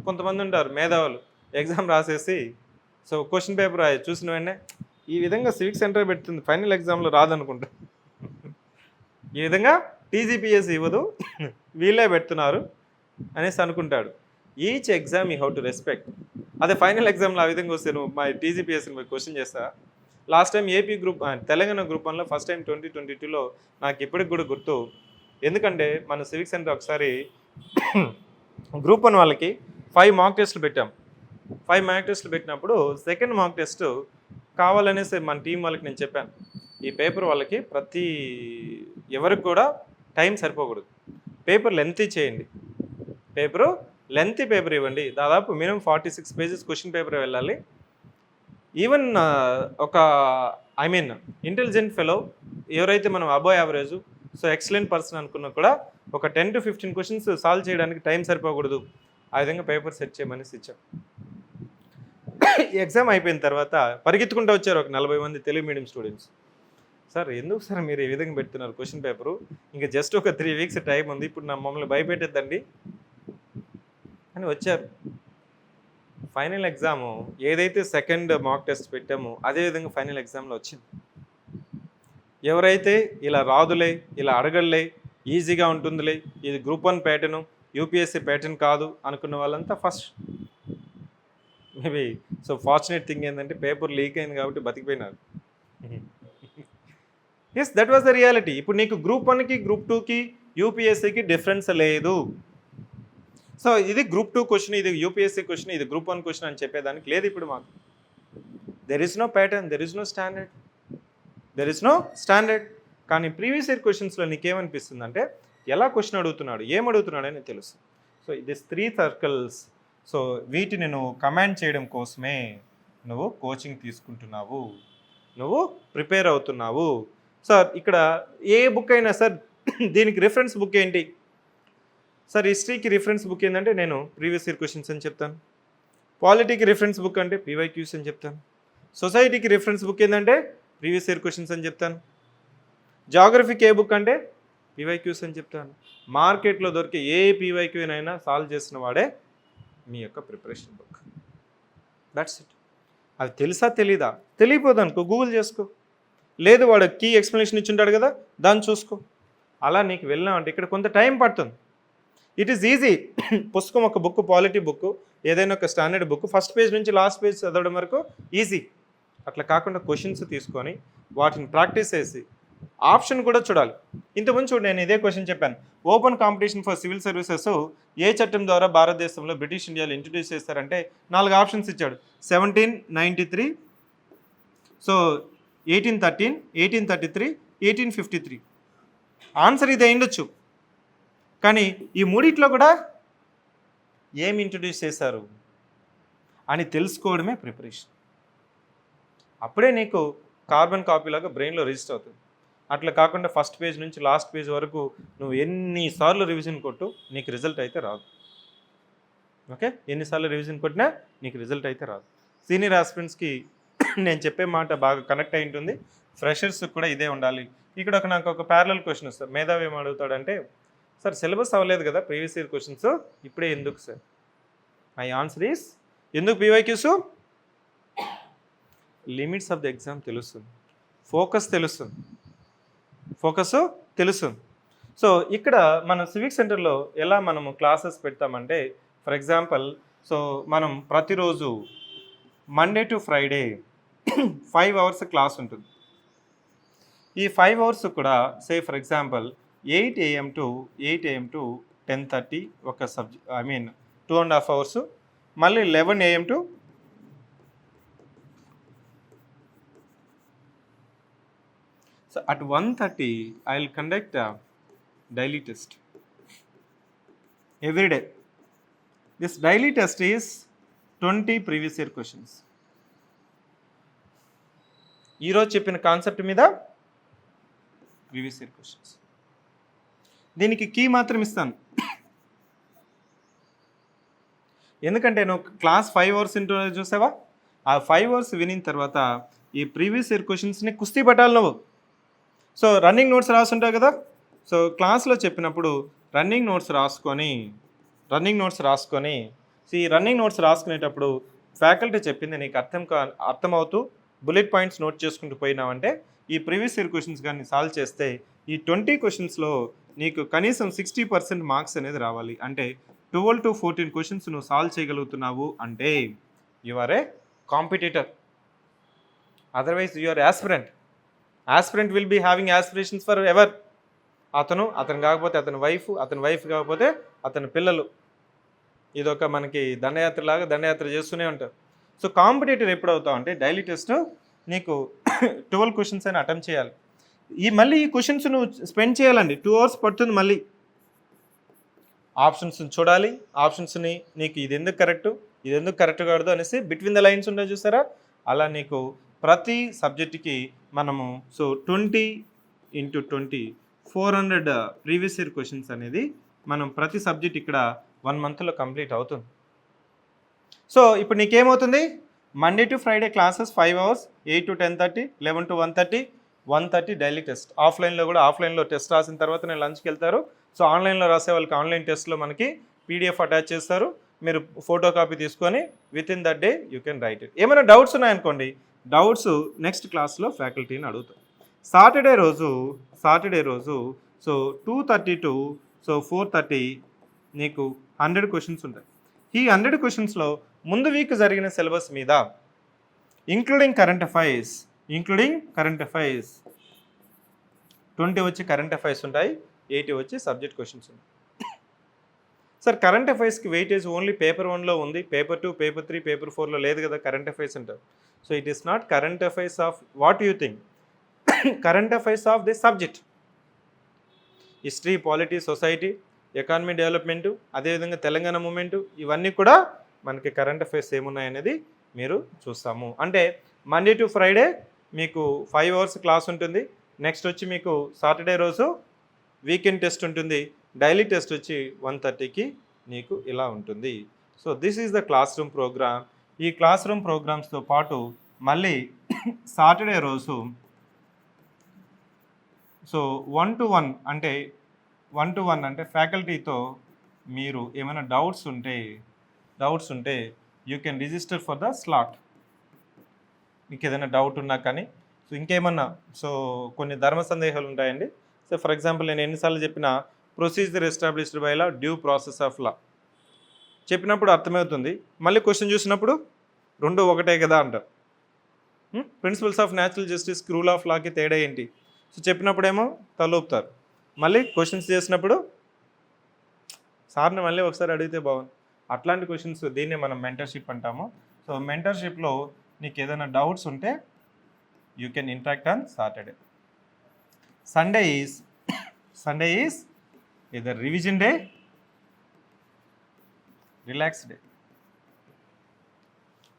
కొంతమంది ఉంటారు మేధావులు, ఎగ్జామ్ రాసేసి సో క్వశ్చన్ పేపర్ చూసిన వెంటనే ఈ విధంగా సివిక్ సెంటర్ పెడుతుంది, ఫైనల్ ఎగ్జామ్లో రాదనుకుంటా, ఈ విధంగా టీజీపీఎస్ ఇవ్వదు, వీళ్ళే పెడుతున్నారు అనేసి అనుకుంటాడు. Each exam you have to respect. అదే ఫైనల్ ఎగ్జామ్లో ఆ విధంగా వస్తే నువ్వు మా టీజీపీఎస్ని క్వశ్చన్ చేస్తా. Last time AP group, Telangana group 1లో ఫస్ట్ టైం 2022లో నాకు ఇప్పటికి కూడా గుర్తు. ఎందుకంటే మన సివిక్ సెంటర్ ఒకసారి గ్రూప్ 1 వాళ్ళకి 5 మార్క్ టెస్టులు పెట్టాం. 5 మార్క్ టెస్టులు పెట్టినప్పుడు సెకండ్ మార్క్ టెస్ట్ కావాలనేసి మన టీం వాళ్ళకి నేను చెప్పాను, ఈ పేపర్ వాళ్ళకి ఎవరికి కూడా టైం సరిపోకూడదు, పేపర్ లెంతీ చేయండి, లెంతీ పేపర్ ఇవ్వండి, దాదాపు మినిమం 46 pages క్వశ్చన్ పేపర్ వెళ్ళాలి. ఈవెన్ ఒక ఇంటెలిజెంట్ ఫెలో ఎవరైతే మనం above average, so excellent person అనుకున్నా కూడా ఒక 10 to 15 క్వశ్చన్స్ సాల్వ్ చేయడానికి టైం సరిపోకూడదు, ఆ విధంగా పేపర్ సెట్ చేయమని ఇచ్చాం. ఎగ్జామ్ అయిపోయిన తర్వాత పరిగెత్తుకుంటూ వచ్చారు ఒక 40 మంది తెలుగు మీడియం స్టూడెంట్స్. సార్ ఎందుకు సార్ మీరు ఈ విధంగా పెడుతున్నారు క్వశ్చన్ పేపరు, ఇంకా జస్ట్ ఒక 3 weeks టైం ఉంది, ఇప్పుడు మమ్మల్ని భయపెట్టద్దండి అని వచ్చారు. ఫైనల్ ఎగ్జాము ఏదైతే సెకండ్ మార్క్ టెస్ట్ పెట్టామో అదేవిధంగా ఫైనల్ ఎగ్జామ్లో వచ్చింది. ఎవరైతే ఇలా రాదులే, ఇలా అడగలే, ఈజీగా ఉంటుందిలే, ఇది గ్రూప్ 1 ప్యాటర్ను, యూపీఎస్సీ ప్యాటర్న్ కాదు అనుకున్న వాళ్ళంతా first. Maybe so fortunate thing ఏంటంటే పేపర్ లీక్ అయింది కాబట్టి బతికిపోయినారు. Yes, that was the reality. ఇప్పుడు నీకు గ్రూప్ 1కి గ్రూప్ 2కి యూపీఎస్సీకి డిఫరెన్స్ లేదు. సో ఇది గ్రూప్ 2 క్వశ్చన్, ఇది యూపీఎస్సీ క్వశ్చన్, ఇది గ్రూప్ 1 క్వశ్చన్ అని చెప్పేదానికి లేదు ఇప్పుడు మాకు. There is no pattern, there is no standard. కానీ ప్రీవియస్ ఇయర్ క్వశ్చన్స్లో నీకేమనిపిస్తుంది అంటే ఎలా క్వశ్చన్ అడుగుతున్నాడు, ఏమడుగుతున్నాడు అని తెలుసు. సో దిస్ 3 circles, సో వీటిని నువ్వు కమాండ్ చేయడం కోసమే నువ్వు కోచింగ్ తీసుకుంటున్నావు, నువ్వు ప్రిపేర్ అవుతున్నావు. సార్ ఇక్కడ ఏ బుక్ అయినా సార్ దీనికి రిఫరెన్స్ బుక్ ఏంటి సార్? హిస్టరీకి రిఫరెన్స్ బుక్ ఏంటంటే నేను ప్రీవియస్ ఇయర్ క్వశ్చన్స్ అని చెప్తాను. పాలిటీకి రిఫరెన్స్ బుక్ అంటే పీవైక్యూస్ అని చెప్తాను. సొసైటీకి రిఫరెన్స్ బుక్ ఏంటంటే ప్రీవియస్ ఇయర్ క్వశ్చన్స్ అని చెప్తాను. జాగ్రఫీకి ఏ బుక్ అంటే పీవైక్యూస్ అని చెప్తాను. మార్కెట్లో దొరికే ఏ పీవైక్యూనైనా సాల్వ్ చేసిన వాడే మీ యొక్క ప్రిపరేషన్ బుక్. That's it. అది తెలుసా తెలీదా? తెలియపోదు అనుకో, గూగుల్ చేసుకో. లేదు వాడు కీ ఎక్స్ప్లెనేషన్ ఇచ్చింటాడు కదా, దాన్ని చూసుకో. అలా నీకు వెళ్ళామంటే ఇక్కడ కొంత టైం పడుతుంది. It is easy. పుస్తకం ఒక బుక్, పాలిటీ బుక్, ఏదైనా ఒక స్టాండర్డ్ బుక్, ఫస్ట్ పేజ్ నుంచి లాస్ట్ పేజ్ చదవడం వరకు ఈజీ. అట్లా కాకుండా క్వశ్చన్స్ తీసుకొని వాటిని ప్రాక్టీస్ చేసి ఆప్షన్ కూడా చూడాలి. ఇంతకుముందు చూడు, నేను ఇదే క్వశ్చన్ చెప్పాను. Open competition for civil services ఏ చట్టం ద్వారా భారతదేశంలో బ్రిటిష్ ఇండియాలో ఇంట్రడ్యూస్ చేస్తారంటే 4 ఆప్షన్స్ ఇచ్చాడు. 1793, సో 1813, 1833, 1853. ఆన్సర్ ఇదే ఉండొచ్చు. కానీ ఈ మూడిట్లో కూడా ఏమి ఇంట్రడ్యూస్ చేశారు అని తెలుసుకోవడమే ప్రిపరేషన్. అప్పుడే నీకు కార్బన్ కాపీలాగా బ్రెయిన్లో రిజిస్టర్ అవుతుంది. అట్లా కాకుండా ఫస్ట్ పేజ్ నుంచి లాస్ట్ పేజ్ వరకు నువ్వు ఎన్నిసార్లు రివిజన్ కొట్టు, నీకు రిజల్ట్ అయితే రాదు. ఓకే, ఎన్నిసార్లు రివిజన్ కొట్టినా నీకు రిజల్ట్ అయితే రాదు. సీనియర్ ఆస్పిరెంట్స్కి నేను చెప్పే మాట బాగా కనెక్ట్ అయి ఉంటుంది. ఫ్రెషర్స్ కూడా ఇదే ఉండాలి. ఇక్కడ నాకు ఒక ప్యారలల్ క్వశ్చన్ వస్తుంది. మేధావి ఏం అడుగుతాడంటే, సార్ సిలబస్ అవ్వలేదు కదా ప్రీవియస్ ఇయర్ క్వశ్చన్స్, ఇప్పుడే ఎందుకు సార్? మై ఆన్సర్ ఈస్, ఎందుకు PYQs? Limits of the exam తెలుస్తుంది, ఫోకస్ తెలుస్తుంది. సో ఇక్కడ మన సివిక్ సెంటర్లో ఎలా మనము క్లాసెస్ పెడతామంటే, ఫర్ ఎగ్జాంపుల్, సో మనం ప్రతిరోజు Monday to Friday 5 hours class ఉంటుంది. ఈ 5 hours కూడా ఫర్ ఎగ్జాంపుల్ 8 AM to 10:30 ఒక సబ్జెక్ట్, 2.5 hours. మళ్ళీ 11 AM to so at 1:30 I will conduct a daily test every day. This daily test is 20 previous year questions. ఈరోజు చెప్పిన concept మీద previous year questions. దీనికి key మాత్రం ఇస్తాను, ఎందుకంటే నువ్వు క్లాస్ 5 hours ఇంటూ చూసావా, ఆ 5 hours వినిన తర్వాత ఈ ప్రీవియస్ ఇయర్ క్వశ్చన్స్ని కుస్తీ పట్టాలి నువ్వు. సో రన్నింగ్ నోట్స్ రాసుంటావు కదా, సో క్లాస్లో చెప్పినప్పుడు రన్నింగ్ నోట్స్ రాసుకొని ఈ రన్నింగ్ నోట్స్ రాసుకునేటప్పుడు ఫ్యాకల్టీ చెప్పింది నీకు అర్థమవుతూ బుల్లెట్ పాయింట్స్ నోట్ చేసుకుంటూ పోయినావంటే ఈ ప్రీవియస్ ఇయర్ క్వశ్చన్స్ కానీ సాల్వ్ చేస్తే ఈ 20 క్వశ్చన్స్లో నీకు కనీసం 60% మార్క్స్ అనేది రావాలి. అంటే 12 to 14 క్వశ్చన్స్ నువ్వు సాల్వ్ చేయగలుగుతున్నావు అంటే you are a competitor. Otherwise you are aspirant will be having aspirations for ever. అతను కాకపోతే అతని వైఫ్ కాకపోతే అతని పిల్లలు. ఇదొక మనకి దండయాత్ర చేస్తూనే ఉంటారు. సో కాంపిటేటివ్ ఎప్పుడు అవుతావు అంటే డైలీ టెస్ట్ నీకు 12 క్వశ్చన్స్ అయినా అటెంప్ట్ చేయాలి. మళ్ళీ ఈ క్వశ్చన్స్ నువ్వు స్పెండ్ చేయాలండి, 2 hours పడుతుంది. మళ్ళీ ఆప్షన్స్ని చూడాలి, ఆప్షన్స్ని నీకు ఇది ఎందుకు కరెక్ట్ కాదు అనేసి బిట్వీన్ ద లైన్స్ ఉండవు చూసారా, అలా నీకు ప్రతి సబ్జెక్ట్కి మనము 20 into 20 400 ప్రీవియస్ ఇయర్ క్వశ్చన్స్ అనేది మనం ప్రతి సబ్జెక్ట్ ఇక్కడ 1 monthలో కంప్లీట్ అవుతుంది. సో ఇప్పుడు నీకేమవుతుంది, Monday to Friday classes 5 hours, 8 to 10:30, 11 to 1:30 daily test. ఆఫ్లైన్లో టెస్ట్ రాసిన తర్వాత నేను లంచ్కి వెళ్తారు. సో ఆన్లైన్లో రాసే వాళ్ళకి ఆన్లైన్ టెస్ట్లో మనకి PDF అటాచ్ చేస్తారు. మీరు ఫోటో కాపీ తీసుకొని with in that day you can write it. ఏమైనా డౌట్స్ ఉన్నాయనుకోండి, డౌట్స్ నెక్స్ట్ క్లాస్లో ఫ్యాకల్టీని అడుగుతాం. సాటర్డే రోజు సో 2:30 to 4:30 నీకు 100 క్వశ్చన్స్ ఉంటాయి. ఈ 100 క్వశ్చన్స్లో ముందు వీక్ జరిగిన సిలబస్ మీద ఇంక్లూడింగ్ కరెంట్ అఫైర్స్ 20 వచ్చి కరెంట్ అఫైర్స్ ఉంటాయి, 80 వచ్చి సబ్జెక్ట్ క్వశ్చన్స్ ఉంటాయి. సార్ కరెంట్ అఫైర్స్కి వెయిటేజ్ ఓన్లీ పేపర్ 1లో ఉంది, పేపర్ 2, పేపర్ 3, పేపర్ 4లో లేదు కదా కరెంట్ అఫైర్స్ అంటారు. So it is not current affairs of what you think, current affairs of the subject. History, polity, society, economy development, అదేవిధంగా Telangana movement, ఇవన్నీ కూడా మనకి కరెంట్ అఫైర్స్ ఏమున్నాయనేది మీరు చూస్తాము. అంటే మండే టు ఫ్రైడే మీకు 5 hours క్లాస్ ఉంటుంది. నెక్స్ట్ వచ్చి మీకు సాటర్డే రోజు వీకెండ్ టెస్ట్ ఉంటుంది. డైలీ టెస్ట్ వచ్చి 1:30కి నీకు ఇలా ఉంటుంది. So this is the class room programme. ఈ క్లాస్ రూమ్ ప్రోగ్రామ్స్తో పాటు మళ్ళీ సాటర్డే రోజు సో 1-to-1 అంటే ఫ్యాకల్టీతో మీరు ఏమైనా డౌట్స్ ఉంటే you can register for the slot. మీకు ఏదైనా డౌట్ ఉన్నా కానీ సో ఇంకేమన్నా కొన్ని ధర్మ సందేహాలు ఉంటాయండి. సో ఫర్ ఎగ్జాంపుల్ నేను ఎన్నిసార్లు చెప్పిన procedure established by law, due process of law చెప్పినప్పుడు అర్థమవుతుంది. మళ్ళీ క్వశ్చన్ చూసినప్పుడు 2 ఒకటే కదా అంటారు. Principles of natural justice, rule of లాకి తేడా ఏంటి? సో చెప్పినప్పుడేమో తలూపుతారు, మళ్ళీ క్వశ్చన్స్ చేసినప్పుడు సార్ని మళ్ళీ ఒకసారి అడిగితే బాగుంది. అట్లాంటి క్వశ్చన్స్ దీన్నే మనం మెంటర్షిప్ అంటాము. సో మెంటర్షిప్లో నీకు ఏదైనా డౌట్స్ ఉంటే you can interact on Saturday. Sunday is either revision day, relax day.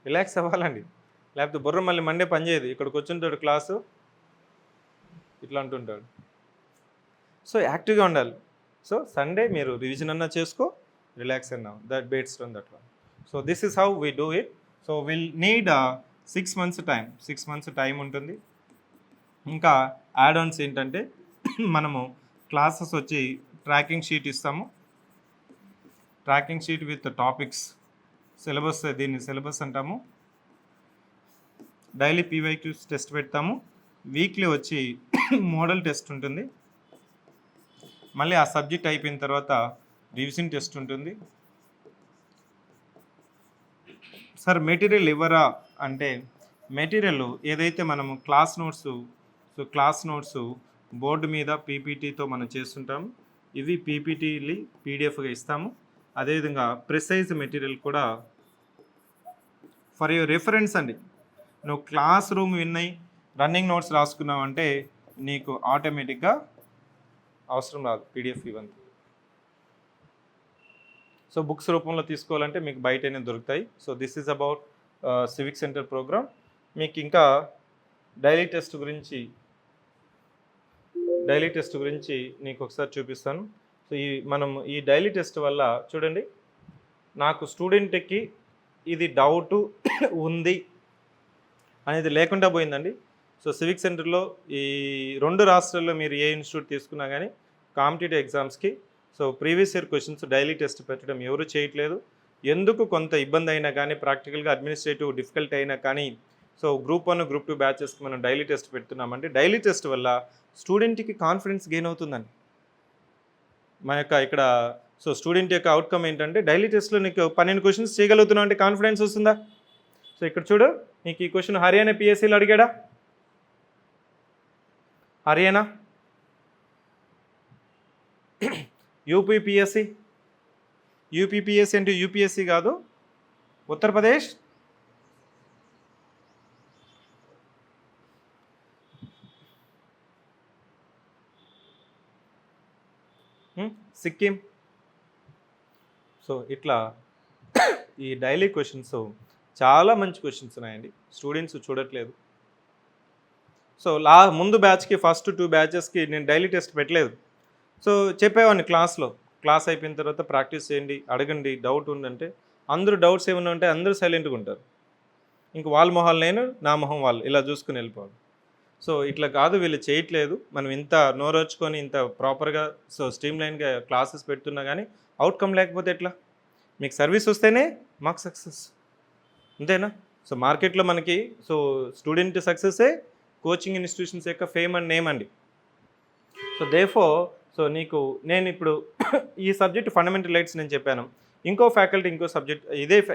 Relax అవ్వాలండి, లేకపోతే బుర్ర మళ్ళీ మండే పనిచేయదు. ఇక్కడికి వచ్చింటాడు క్లాసు ఇట్లా అంటుంటాడు. సో యాక్టివ్గా ఉండాలి. సో సండే మీరు రివిజన్ అన్నా చేసుకో, రిలాక్స్ అన్నా, that beats from that one. So this is how we do it. So will need 6 months time. 6 months time ఉంటుంది. ఇంకా యాడ్ ఆన్స్ ఏంటంటే మనము క్లాసెస్ వచ్చి ట్రాకింగ్ షీట్ ఇస్తాము. Tracking sheet with topics, syllabus, దీన్ని సిలబస్ అంటాము. Daily PYQs test పెడతాము. Weekly వచ్చి మోడల్ టెస్ట్ ఉంటుంది. మళ్ళీ ఆ సబ్జెక్ట్ అయిపోయిన తర్వాత రివిజన్ టెస్ట్ ఉంటుంది. సార్ మెటీరియల్ ఇవ్వరా అంటే, మెటీరియల్ ఏదైతే మనము క్లాస్ నోట్స్ బోర్డు మీద పీపీటీతో మనం చేస్తుంటాము. ఇవి పీపీటీలు పీడిఎఫ్గా ఇస్తాము. అదేవిధంగా ప్రిసైజ్ మెటీరియల్ కూడా ఫర్ యువర్ రిఫరెన్స్ అండి. నువ్వు క్లాస్ రూమ్ విన్నాయి రన్నింగ్ నోట్స్ రాసుకున్నావు అంటే నీకు ఆటోమేటిక్గా అవసరం రాదు పీడిఎఫ్ ఇవన్నీ. సో బుక్స్ రూపంలో తీసుకోవాలంటే మీకు బయటనే దొరుకుతాయి. So this is about civic centre programme. మీకు ఇంకా డైలీ టెస్ట్ గురించి నీకు ఒకసారి చూపిస్తాను. సో ఈ డైలీ టెస్ట్ వల్ల చూడండి, నాకు స్టూడెంట్కి ఇది డౌటు ఉంది అనేది లేకుండా పోయిందండి. సో సివిక్ సెంటర్లో ఈ 2 రాష్ట్రాల్లో మీరు ఏ ఇన్స్టిట్యూట్ తీసుకున్నా కానీ కాంపిటేటివ్ ఎగ్జామ్స్కి so previous year questions daily test పెట్టడం ఎవరు చేయట్లేదు. ఎందుకు కొంత ఇబ్బంది అయినా కానీ, ప్రాక్టికల్గా అడ్మినిస్ట్రేటివ్ డిఫికల్ట్ అయినా కానీ, సో గ్రూప్ 1 గ్రూప్ 2 బ్యాచెస్కి మనం డైలీ టెస్ట్ పెడుతున్నామంటే డైలీ టెస్ట్ వల్ల స్టూడెంట్కి కాన్ఫిడెన్స్ గెయిన్ అవుతుందండి. మా యొక్క ఇక్కడ సో స్టూడెంట్ యొక్క అవుట్కమ్ ఏంటంటే డైలీ టెస్ట్లో నీకు 12 క్వశ్చన్స్ చేయగలుగుతున్నావు అంటే కాన్ఫిడెన్స్ వస్తుందా? సో ఇక్కడ చూడు, నీకు ఈ క్వశ్చన్ హర్యానా పిఎస్సీలో అడిగాడా? హర్యానా, యూపీపీఎస్సీ అంటే యూపీఎస్సీ కాదు, ఉత్తరప్రదేశ్, సిక్కిం. సో ఇట్లా ఈ డైలీ క్వశ్చన్స్ చాలా మంచి క్వశ్చన్స్ ఉన్నాయండి, స్టూడెంట్స్ చూడట్లేదు. సో ముందు బ్యాచ్కి ఫస్ట్ 2 బ్యాచెస్కి నేను డైలీ టెస్ట్ పెట్టలేదు. సో చెప్పేవాడిని క్లాస్ అయిపోయిన తర్వాత ప్రాక్టీస్ చేయండి, అడగండి, డౌట్ ఉందంటే. అందరూ డౌట్స్ ఏమైనా ఉంటే అందరూ సైలెంట్గా ఉంటారు. ఇంక వాళ్ళ మొహాలు నేను, నా మొహం వాళ్ళు, ఇలా చూసుకుని వెళ్ళిపోవాలి. సో ఇట్లా కాదు, వీళ్ళు చేయట్లేదు. మనం ఇంత నోరొచ్చుకొని ఇంత ప్రాపర్గా సో స్ట్రీమ్లైన్గా క్లాసెస్ పెడుతున్నా కానీ అవుట్కమ్ లేకపోతే ఎట్లా? మీకు సర్వీస్ వస్తేనే మాకు సక్సెస్, అంతేనా? సో మార్కెట్లో మనకి సో స్టూడెంట్ సక్సెసే కోచింగ్ ఇన్స్టిట్యూషన్స్ యొక్క ఫేమ్ అండ్ నేమ్ అండి. సో సో నేను ఇప్పుడు ఈ సబ్జెక్ట్ ఫండమెంటల్ రైట్స్ నేను చెప్పాను. ఇంకో ఫ్యాకల్టీ ఇంకో సబ్జెక్ట్,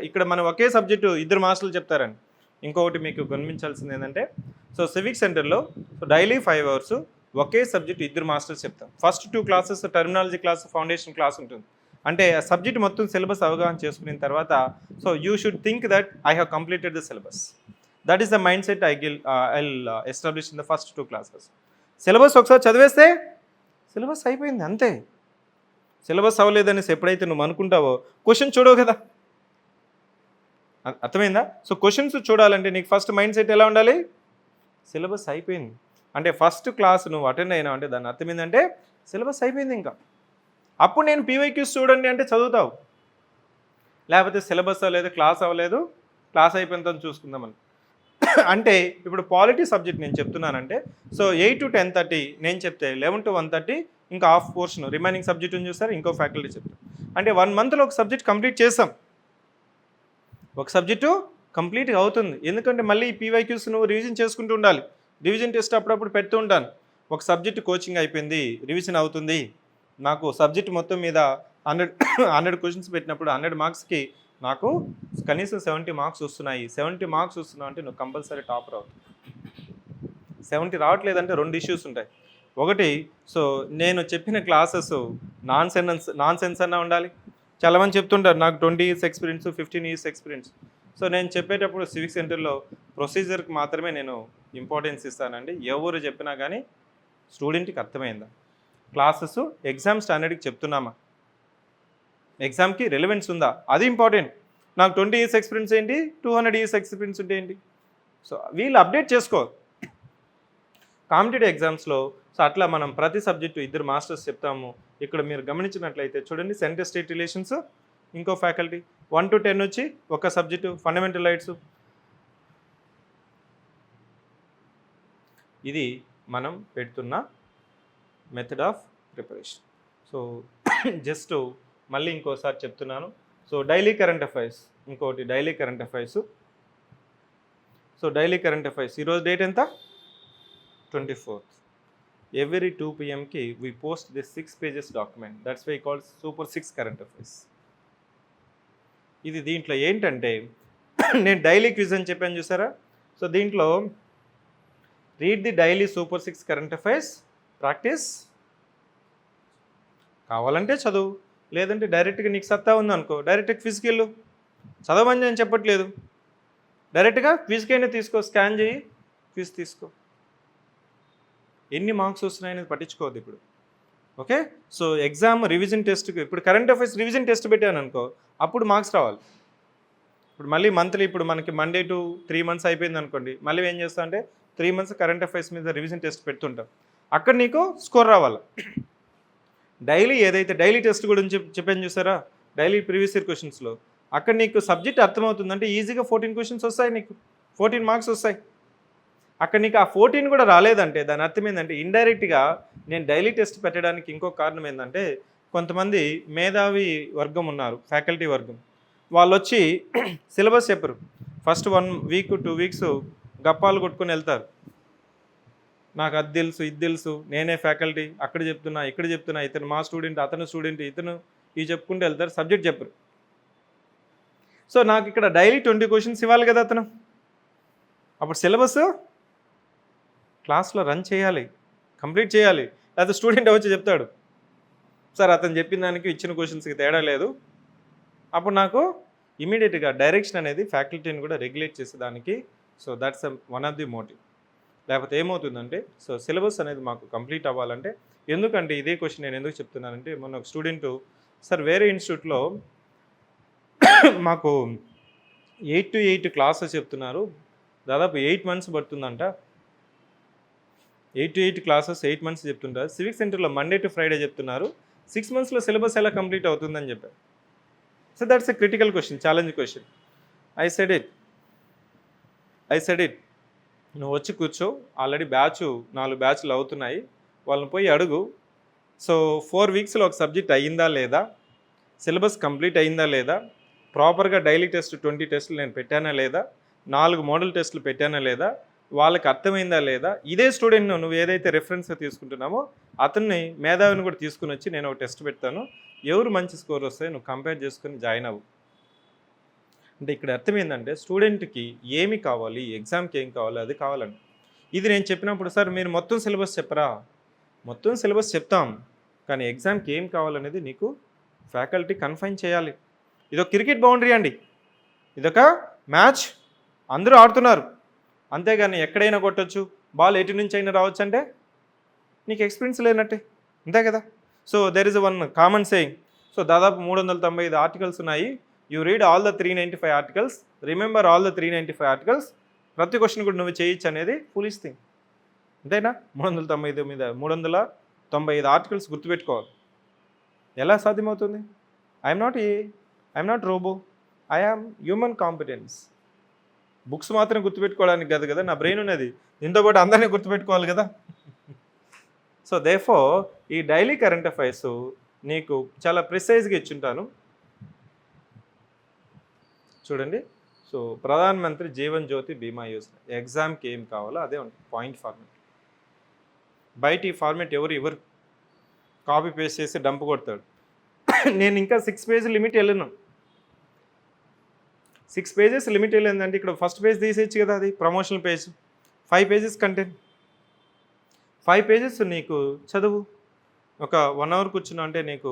ఇక్కడ మనం ఒకే సబ్జెక్టు 2 మాస్టర్లు చెప్తారండి. ఇంకొకటి మీకు గమనించాల్సింది ఏంటంటే, సో సివిక్ సెంటర్లో సో డైలీ 5 hours ఒకే సబ్జెక్ట్ 2 మాస్టర్స్ చెప్తాం. First 2 classes terminology class, foundation class ఉంటుంది. అంటే ఆ సబ్జెక్ట్ మొత్తం సిలబస్ అవగాహన చేసుకున్న తర్వాత so you should think that I have completed the syllabus. That is the mind set I'll establish in the first 2 classes. Syllabus ఒకసారి చదివేస్తే syllabus అయిపోయింది, అంతే. సిలబస్ అవ్వలేదనేసి ఎప్పుడైతే నువ్వు అనుకుంటావో క్వశ్చన్ చూడవు కదా, అర్థమైందా? సో క్వశ్చన్స్ చూడాలంటే నీకు ఫస్ట్ మైండ్ సెట్ ఎలా ఉండాలి? సిలబస్ అయిపోయింది అంటే ఫస్ట్ క్లాస్ నువ్వు అటెండ్ అయినావు అంటే దాని అర్థం ఏంటంటే సిలబస్ అయిపోయింది. ఇంకా అప్పుడు నేను పీవైక్యూస్ చూడండి అంటే చదువుతావు, లేకపోతే సిలబస్ అవ్వలేదు, క్లాస్ అవ్వలేదు, క్లాస్ అయిపోయిందని చూసుకుందామని. అంటే ఇప్పుడు పాలిటీ సబ్జెక్ట్ నేను చెప్తున్నానంటే సో 8 to 10:30 నేను చెప్తే 11 to 1:30 ఇంకా హాఫ్ పోర్షన్ రిమైనింగ్ సబ్జెక్ట్ అని చూస్తారు, ఇంకో ఫ్యాకల్టీ చెప్తారు. అంటే 1 monthలో ఒక సబ్జెక్ట్ కంప్లీట్ చేస్తాం, ఒక సబ్జెక్టు కంప్లీట్గా అవుతుంది. ఎందుకంటే మళ్ళీ ఈ పీవైక్యూస్ నువ్వు రివిజన్ చేసుకుంటూ ఉండాలి. రివిజన్ టెస్ట్ అప్పుడప్పుడు పెడుతూ ఉంటాను. ఒక సబ్జెక్ట్ కోచింగ్ అయిపోయింది, రివిజన్ అవుతుంది, నాకు సబ్జెక్ట్ మొత్తం మీద 100 క్వశ్చన్స్ పెట్టినప్పుడు 100 మార్క్స్కి నాకు కనీసం 70 marks వస్తున్నాయి. 70 marks వస్తున్నావు అంటే నువ్వు కంపల్సరీ టాపర్ అవుతావు. 70 రావట్లేదంటే 2 issues ఉంటాయి. ఒకటి, సో నేను చెప్పిన క్లాసెస్ నాన్ సెన్స్ అన్నా ఉండాలి. చాలామంది చెప్తుంటారు నాకు 20 years experience, 15 years experience. So నేను చెప్పేటప్పుడు సివిక్ సెంటర్లో ప్రొసీజర్కి మాత్రమే నేను ఇంపార్టెన్స్ ఇస్తానండి. ఎవరు చెప్పినా కానీ స్టూడెంట్కి అర్థమైందా, క్లాసెస్ ఎగ్జామ్ స్టాండర్డ్కి చెప్తున్నామా, ఎగ్జామ్కి రెలవెన్స్ ఉందా, అది ఇంపార్టెంట్. నాకు 20 ఇయర్స్ ఎక్స్పీరియన్స్ ఏంటి, 200 ఇయర్స్ ఎక్స్పీరియన్స్ ఉంటే ఏంటి. సో వీళ్ళు అప్డేట్ చేసుకో కాంపిటేటివ్ ఎగ్జామ్స్లో. సో అట్లా మనం ప్రతి సబ్జెక్టు ఇద్దరు మాస్టర్స్ చెప్తాము. ఇక్కడ మీరు గమనించినట్లయితే చూడండి, సెంటర్ స్టేట్ రిలేషన్స్ ఇంకో ఫ్యాకల్టీ, 1 to 10 వచ్చి ఒక సబ్జెక్టు ఫండమెంటల్ రైట్స్. ఇది మనం పెడుతున్న method of preparation. So just మళ్ళీ ఇంకోసారి చెప్తున్నాను. సో డైలీ కరెంట్ అఫైర్స్, ఇంకోటి daily current affairs. So daily current affairs ఈరోజు డేట్ ఎంత, 24th. Every 2 PM we post this 6 pages document. That's why called Super 6 Current Affairs. ఇది దీంట్లో ఏంటంటే నేను డైలీ క్విజ్ అని చెప్పాను చూసారా. సో దీంట్లో read the daily super 6 current affairs, practice. కావాలంటే చదువు, లేదంటే డైరెక్ట్గా నీకు సత్తా ఉందనుకో డైరెక్ట్గా క్విజ్కి వెళ్ళు. చదవమని నేను చెప్పట్లేదు, డైరెక్ట్గా క్విజ్కైనా తీసుకో, స్కాన్ చేయి క్విజ్ తీసుకో. ఎన్ని మార్క్స్ వస్తున్నాయనేది పట్టించుకోవద్దు ఇప్పుడు. ఓకే, సో ఎగ్జామ్ రివిజన్ టెస్ట్కి ఇప్పుడు కరెంట్ అఫైర్స్ రివిజన్ టెస్ట్ పెట్టాను అనుకో, అప్పుడు మార్క్స్ రావాలి. ఇప్పుడు మళ్ళీ మంత్లీ, ఇప్పుడు మనకి మండే టు 3 months అయిపోయింది అనుకోండి, మళ్ళీ ఏం చేస్తా అంటే 3 months కరెంట్ అఫైర్స్ మీద రివిజన్ టెస్ట్ పెడుతుంటాం, అక్కడ నీకు స్కోర్ రావాలి. డైలీ ఏదైతే డైలీ టెస్ట్ గురించి చెప్పాను చూసారా, డైలీ ప్రీవియస్ ఇయర్ క్వశ్చన్స్లో, అక్కడ నీకు సబ్జెక్ట్ అర్థమవుతుందంటే ఈజీగా 14 క్వశ్చన్స్ వస్తాయి, నీకు 14 మార్క్స్ వస్తాయి. అక్కడ నీకు ఆ 14 కూడా రాలేదంటే దాని అర్థం ఏంటంటే ఇండైరెక్ట్గా నేను డైలీ టెస్ట్ పెట్టడానికి ఇంకో కారణం ఏంటంటే, కొంతమంది మేధావి వర్గం ఉన్నారు, ఫ్యాకల్టీ వర్గం, వాళ్ళు వచ్చి సిలబస్ చెప్పరు. ఫస్ట్ 1 week 2 weeks గప్పాలు కొట్టుకొని వెళ్తారు. నాకు అది తెలుసు, ఇది తెలుసు, నేనే ఫ్యాకల్టీ, అక్కడ చెప్తున్నా, ఇక్కడ చెప్తున్నా, ఇతను మా స్టూడెంట్, అతను స్టూడెంట్, ఇతను ఇవి చెప్పుకుంటూ వెళ్తారు, సబ్జెక్ట్ చెప్పరు. సో నాకు ఇక్కడ డైలీ 20 questions ఇవ్వాలి కదా అతను. అప్పుడు సిలబస్ క్లాస్లో రన్ చేయాలి, కంప్లీట్ చేయాలి. లేకపోతే స్టూడెంట్ వచ్చి చెప్తాడు, సార్ అతను చెప్పిన దానికి ఇచ్చిన క్వశ్చన్స్కి తేడా లేదు. అప్పుడు నాకు ఇమీడియట్గా డైరెక్షన్ అనేది ఫ్యాకల్టీని కూడా రెగ్యులేట్ చేసేదానికి. So that's one of the motive. లేకపోతే ఏమవుతుందంటే, సో సిలబస్ అనేది మాకు కంప్లీట్ అవ్వాలంటే, ఎందుకంటే ఇదే క్వశ్చన్ నేను ఎందుకు చెప్తున్నానంటే, మొన్న ఒక స్టూడెంట్, సార్ వేరే ఇన్స్టిట్యూట్లో మాకు 8 to 8 క్లాసెస్ చెప్తున్నారు, దాదాపు 8 months పడుతుందంట. 8 to 8 క్లాసెస్ 8 months చెప్తుంటారు. సివిక్ సెంటర్లో మండే టు ఫ్రైడే చెప్తున్నారు, 6 monthsలో సిలబస్ ఎలా కంప్లీట్ అవుతుందని చెప్పారు. So that's a critical question, challenge question. I said it, నువ్వు వచ్చి కూర్చో, ఆల్రెడీ 4 బ్యాచ్లు అవుతున్నాయి, వాళ్ళని పోయి అడుగు. సో 4 weeksలో ఒక సబ్జెక్ట్ అయ్యిందా లేదా, సిలబస్ కంప్లీట్ అయ్యిందా లేదా, ప్రాపర్గా డైలీ టెస్ట్ 20 టెస్టులు నేను పెట్టానా లేదా, 4 మోడల్ టెస్టులు పెట్టానా లేదా, వాళ్ళకి అర్థమైందా లేదా. ఇదే స్టూడెంట్ను నువ్వు ఏదైతే రెఫరెన్స్గా తీసుకుంటున్నామో అతన్ని మేధావిని కూడా తీసుకుని వచ్చి నేను ఒక టెస్ట్ పెడతాను, ఎవరు మంచి స్కోర్ వస్తాయి నువ్వు కంపేర్ చేసుకుని జాయిన్ అవ్వు. అంటే ఇక్కడ అర్థం ఏంటంటే, స్టూడెంట్కి ఏమి కావాలి, ఎగ్జామ్కి ఏం కావాలి అది కావాలండి. ఇది నేను చెప్పినప్పుడు, సార్ మీరు మొత్తం సిలబస్ చెప్పరా, మొత్తం సిలబస్ చెప్తాం, కానీ ఎగ్జామ్కి ఏం కావాలనేది నీకు ఫ్యాకల్టీ కన్ఫైన్ చేయాలి. ఇదొక క్రికెట్ బౌండరీ అండి, ఇదొక మ్యాచ్, అందరూ ఆడుతున్నారు, అంతేగాని ఎక్కడైనా కొట్టచ్చు, బాల్ ఎటు నుంచి అయినా రావచ్చు అంటే నీకు ఎక్స్పీరియన్స్ లేనట్టే, అంతే కదా. So there is one common saying. So దాదాపు 395 ఆర్టికల్స్ ఉన్నాయి. You read all the 395 articles, remember all the 395 articles. ప్రతి క్వశ్చన్ కూడా నువ్వు చేయొచ్చు అనేది ఫులిష్ థింగ్, అంతేనా. 395 ఆర్టికల్స్ గుర్తుపెట్టుకోవాలి. ఎలా సాధ్యమవుతుంది? I'm not robot, I am human competence. Books మాత్రం గుర్తుపెట్టుకోవడానికి కాదు కదా, నా బ్రెయిన్ ఉన్నది, దీంతో పాటు అందరినీ గుర్తుపెట్టుకోవాలి కదా. సో దేర్ఫోర్ ఈ డైలీ కరెంట్ అఫైర్స్ నీకు చాలా ప్రిసైజ్గా ఇచ్చుంటాను. చూడండి, సో ప్రధాన మంత్రి జీవన్ జ్యోతి బీమా యోజన ఎగ్జామ్కి ఏం కావాలో అదే ఉంటుంది, పాయింట్ ఫార్మేట్. బయట ఈ ఫార్మేట్ ఎవరు కాపీ పేస్ట్ చేసి డంప్ కొడతాడు. నేను ఇంకా 6 pages లిమిట్ వెళ్ళను. 6 pages లిమిట్ వెళ్ళిందంటే ఇక్కడ ఫస్ట్ పేజ్ తీసేయచ్చు కదా, అది promotional page, 5 pages content. 5 pages నీకు చదువు. ఒక 1 అవర్ కూర్చున్నావు అంటే నీకు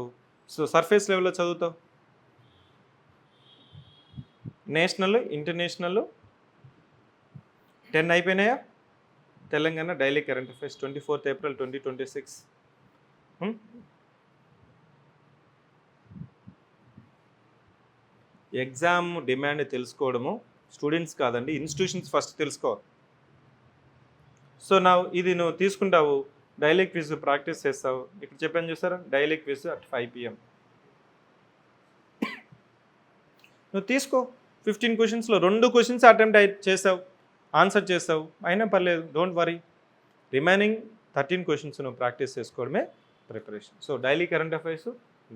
సర్ఫేస్ లెవెల్‌లో చదువుతావు. నేషనల్, ఇంటర్నేషనల్ 10 అయిపోయినాయా? Telangana daily current affairs 24th April 2026. Exam demand తెలుసుకోవడము స్టూడెంట్స్ కాదండి, ఇన్స్టిట్యూషన్స్ ఫస్ట్ తెలుసుకోవాలి. సో ఇది నువ్వు తీసుకుంటావు, డైలీ క్విజ్ ప్రాక్టీస్ చేస్తావు. ఇక్కడ చెప్పాను చూసారా, డైలీ క్విజ్ at 5 PM. నువ్వు తీసుకో. 15 క్వశ్చన్స్లో 2 క్వశ్చన్స్ అటెంప్ట్ చేసావు, ఆన్సర్ చేసావు, అయినా పర్లేదు, డోంట్ వరీ. రిమైనింగ్ 13 క్వశ్చన్స్ నువ్వు ప్రాక్టీస్ చేసుకోవడమే preparation. So daily current affairs,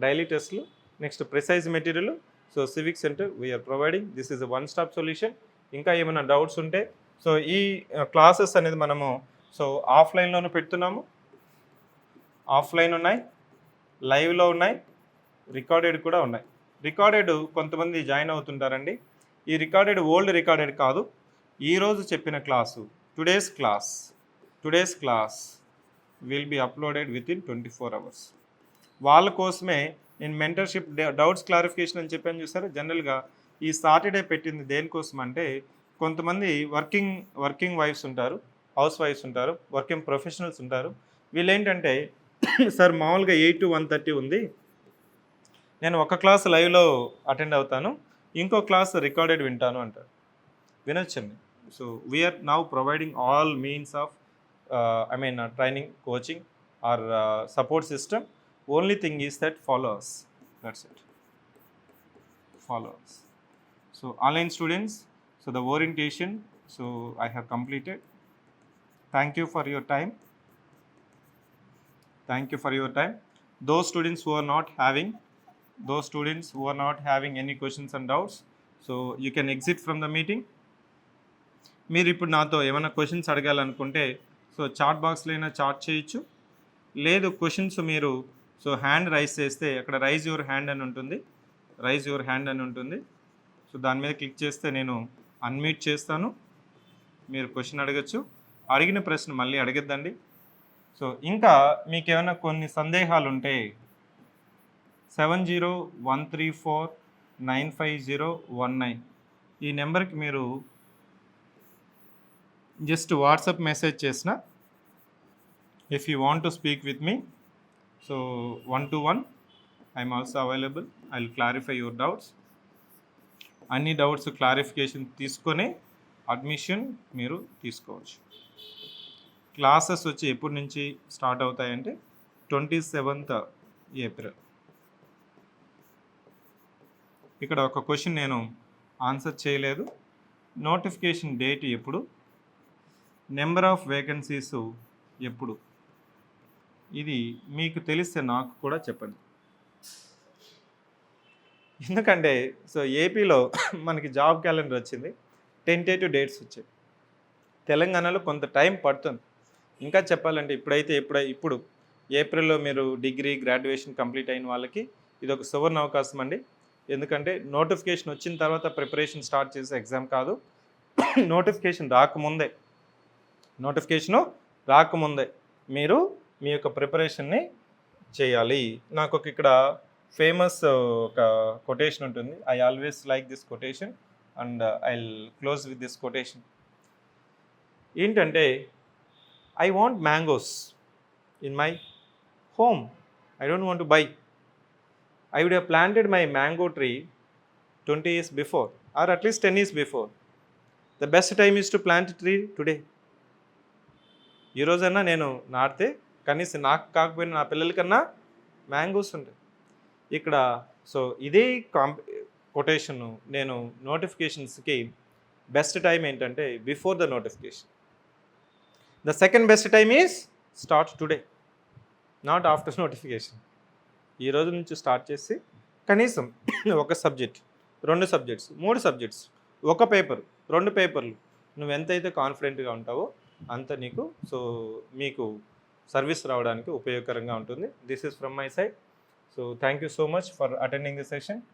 daily టెస్ట్లు, next precise material. So civic centre we're providing, this is one stop solution. ఇంకా ఏమైనా డౌట్స్ ఉంటే సో ఈ క్లాసెస్ అనేది మనము సో ఆఫ్లైన్లోనూ పెడుతున్నాము, ఆఫ్లైన్ ఉన్నాయి, లైవ్లో ఉన్నాయి, రికార్డెడ్ కూడా ఉన్నాయి. రికార్డెడ్ కొంతమంది జాయిన్ అవుతుంటారండి. ఈ రికార్డెడ్ ఓల్డ్ రికార్డెడ్ కాదు, ఈరోజు చెప్పిన class, today's class will be uploaded with in 24 hours. వాళ్ళ కోసమే నేను మెంటర్షిప్ డౌట్స్ క్లారిఫికేషన్ అని చెప్పాను చూసారా. జనరల్గా ఈ సాటర్డే పెట్టింది దేనికోసం అంటే, కొంతమంది వర్కింగ్ వైఫ్స్ ఉంటారు, హౌస్ వైఫ్స్ ఉంటారు, వర్కింగ్ ప్రొఫెషనల్స్ ఉంటారు. వీళ్ళు ఏంటంటే సార్ మామూలుగా 8 to 1:30 ఉంది, నేను ఒక క్లాస్ లైవ్లో అటెండ్ అవుతాను, ఇంకో క్లాస్ రికార్డెడ్ వింటాను అంటారు. వినొచ్చండి. So we are now providing all means of training, coaching or support system. Only thing is that follow us. That's it. Follow us. So online students, so the orientation, so I have completed. Thank you for your time. Those students who are not having any questions and doubts, so you can exit from the meeting. మీరు ఇప్పుడు నాతో ఏమైనా questions అడగాలనుకుంటే so chat బాక్స్లో అయినా chat చేయొచ్చు, లేదు questions మీరు so hand raise చేస్తే అక్కడ రైజ్ యువర్ హ్యాండ్ అని ఉంటుంది. సో దాని మీద క్లిక్ చేస్తే నేను అన్మ్యూట్ చేస్తాను, మీరు క్వశ్చన్ అడగచ్చు. అడిగిన ప్రశ్న మళ్ళీ అడగద్దండి. సో ఇంకా మీకు ఏమైనా కొన్ని సందేహాలు ఉంటే 7013495019 ఈ నెంబర్కి మీరు జస్ట్ వాట్సాప్ మెసేజ్ చేసిన, if you want to speak with me, so 1-to-1 I'm also available. I will clarify your doubts. అన్ని డౌట్స్ క్లారిఫికేషన్ తీసుకొని అడ్మిషన్ మీరు తీసుకోవచ్చు. క్లాసెస్ వచ్చి ఎప్పటి నుంచి స్టార్ట్ అవుతాయంటే 27th April. ఇక్కడ ఒక క్వశ్చన్ నేను ఆన్సర్ చేయలేదు. నోటిఫికేషన్ డేట్ ఎప్పుడు, నెంబర్ ఆఫ్ వేకెన్సీస్ ఎప్పుడు, ఇది మీకు తెలిస్తే నాకు కూడా చెప్పండి. ఎందుకంటే సో ఏపీలో మనకి జాబ్ క్యాలెండర్ వచ్చింది, టెంటేటివ్ డేట్స్ వచ్చాయి. తెలంగాణలో కొంత టైం పడుతుంది. ఇంకా చెప్పాలంటే ఇప్పుడు ఏప్రిల్లో మీరు డిగ్రీ గ్రాడ్యుయేషన్ కంప్లీట్ అయిన వాళ్ళకి ఇది ఒక సువర్ణ అవకాశం అండి. ఎందుకంటే నోటిఫికేషన్ వచ్చిన తర్వాత ప్రిపరేషన్ స్టార్ట్ చేసే ఎగ్జామ్ కాదు, నోటిఫికేషన్ రాకముందే మీరు మీ యొక్క ప్రిపరేషన్ని చేయాలి. నాకు ఇక్కడ ఫేమస్ ఒక కొటేషన్ ఉంటుంది. I always like this quotation and I will close with this quotation. ఏంటంటే, I want mangoes in my home. I don't want to buy. I would have planted my mango tree 20 years before, or at least 10 years before. The best time is to plant a tree today. ఈ రోజైనా నేను నాటితే కనీసం నాకు కాకపోయినా నా పిల్లలకన్నా mangoes ఉంటాయి. ఇక్కడ సో ఇదే కొటేషన్ నేను నోటిఫికేషన్స్కి బెస్ట్ టైం ఏంటంటే before the notification. The second best time is start today, not after notification. ఈ రోజు నుంచి స్టార్ట్ చేసి కనీసం ఒక సబ్జెక్ట్, 2 సబ్జెక్ట్స్, 3 సబ్జెక్ట్స్, ఒక పేపర్, 2 పేపర్లు నువ్వు ఎంతైతే కాన్ఫిడెంట్గా ఉంటావో అంత నీకు సో మీకు సర్వీస్ రావడానికి ఉపయోగకరంగా ఉంటుంది. This is from my side. So thank you so much for attending the session.